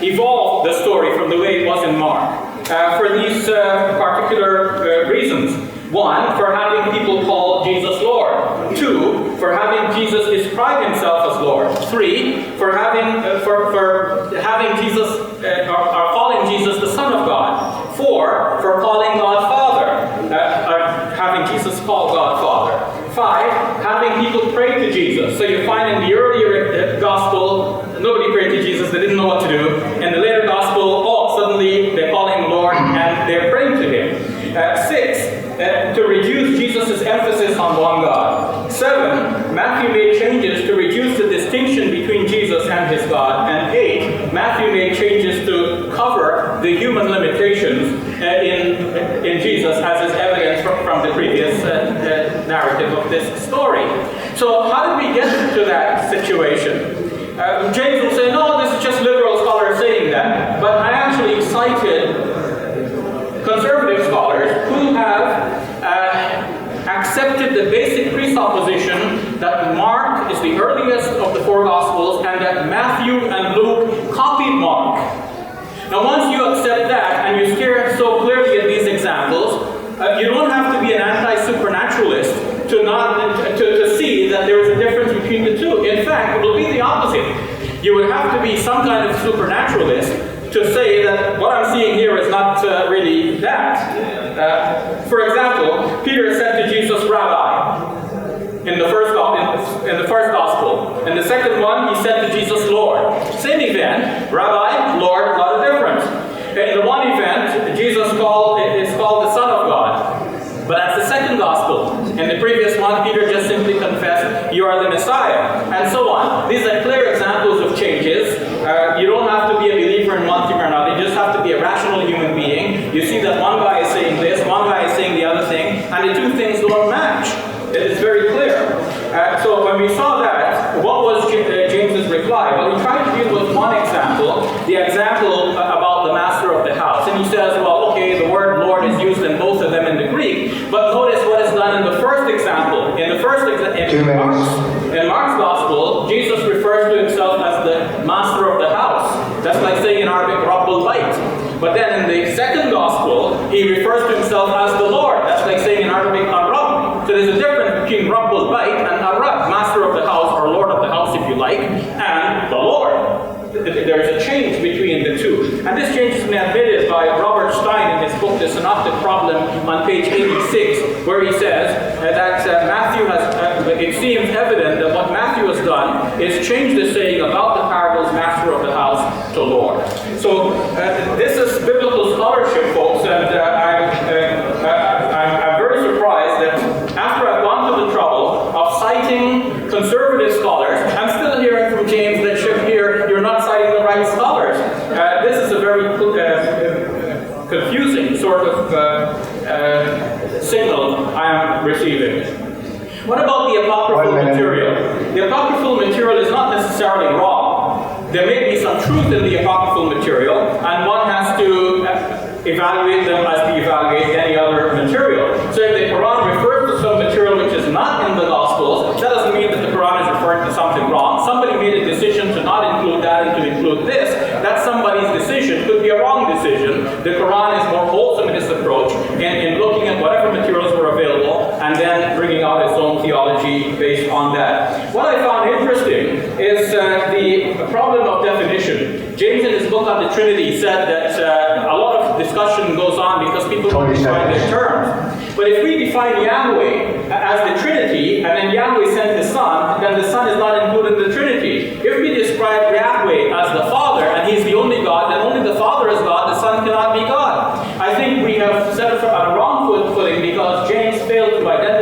evolved the story from the way it was in Mark for these particular reasons. 1, for having people call Jesus Lord. 2, for having Jesus describe himself as Lord. 3, for having Jesus or calling Jesus the Son of God. 4, for calling God Father, having Jesus call God Father. 5, having people pray to Jesus. So you find in the earlier gospel, nobody prayed to Jesus, they didn't know what to do. In the later gospel, suddenly they call him Lord and they're praying to him. 6, to reduce Jesus' emphasis on one God. 7, Matthew made changes to reduce the distinction between Jesus and his God. And 8, Matthew made changes to cover the human limitations in Jesus as is evidence from the previous narrative of this story. So how did we get to that situation? James will say, no, this is just liberal scholars saying that. But I actually cited conservative scholars who have accepted the basic presupposition that Mark is the earliest of the 4 Gospels and that Matthew and Luke copied Mark. Now once you accept that and you stare so clearly at these examples, you don't have to be an anti-supernaturalist to see that there is a difference between the two. In fact, it will be the opposite. You would have to be some kind of supernaturalist to say that what I'm seeing here is not really that. For example, Peter said to Jesus, Rabbi, in the first gospel. In the second one, he said to Jesus, Lord. Same event, Rabbi, Lord, a lot of difference. In the one event, previous one, Peter just simply confessed, "You are the Messiah," and so on. These are clear examples of changes. You don't have to be a believer in one thing or another. You just have to be a rational human being. You see that one guy is saying this, one guy is saying the other thing, and the two things don't match. It is very clear. So when we saw that, what was James's reply? Well, he tried to deal with one example, the example about the master of the house. And he says, well, okay, the word Lord is used in both of them in the Greek, but notice what is done in the first example. In the first in Mark's Gospel, Jesus refers to himself as the master of the house. That's like saying in Arabic, Rabbul Bayt. But then in the second Gospel, he refers to himself as the Lord. That's like saying in Arabic, Ar-Rabb. So there's a difference between Rabbul Bayt and Ar-Rabb, master of the house, or Lord of the house if you like, and the Lord. There's a change between the two. And this change has been admitted by Robert Stein in his book, The Synoptic Problem, on page 86, where he says that Matthew has, it seems evident that what Matthew has done is change the saying about the parables, master of the house, to Lord. So this is biblical scholarship, folks, and I'm very surprised that after I've gone to the trouble of citing conservative scholars, I'm still hearing from James that Shabir, you're not citing the right scholars. This is a very confusing sort of signal I am receiving. What about the apocryphal material? The apocryphal material is not necessarily wrong. There may be some truth in the apocryphal material, and one has to evaluate them as we evaluate any other material. So if the Quran refers to some material which is not in the Gospels, that doesn't mean that the Quran is referring to something wrong. Somebody made a decision to not include that and to include this. That's somebody's decision. Could be a wrong decision. The Quran is more wholesome in its approach in looking at whatever materials were available and then bringing out its own theology based on that. What I found interesting is the problem of definition. James in his book on the Trinity said that a lot of discussion goes on because people don't define their terms. But if we define Yahweh as the Trinity, and then Yahweh sent the Son, then the Son is not included in the Trinity. If we describe Yahweh as the Father, and He's the only God, then only the Father is God, the Son cannot be God. I think we have set it on a wrong footing because James failed to identify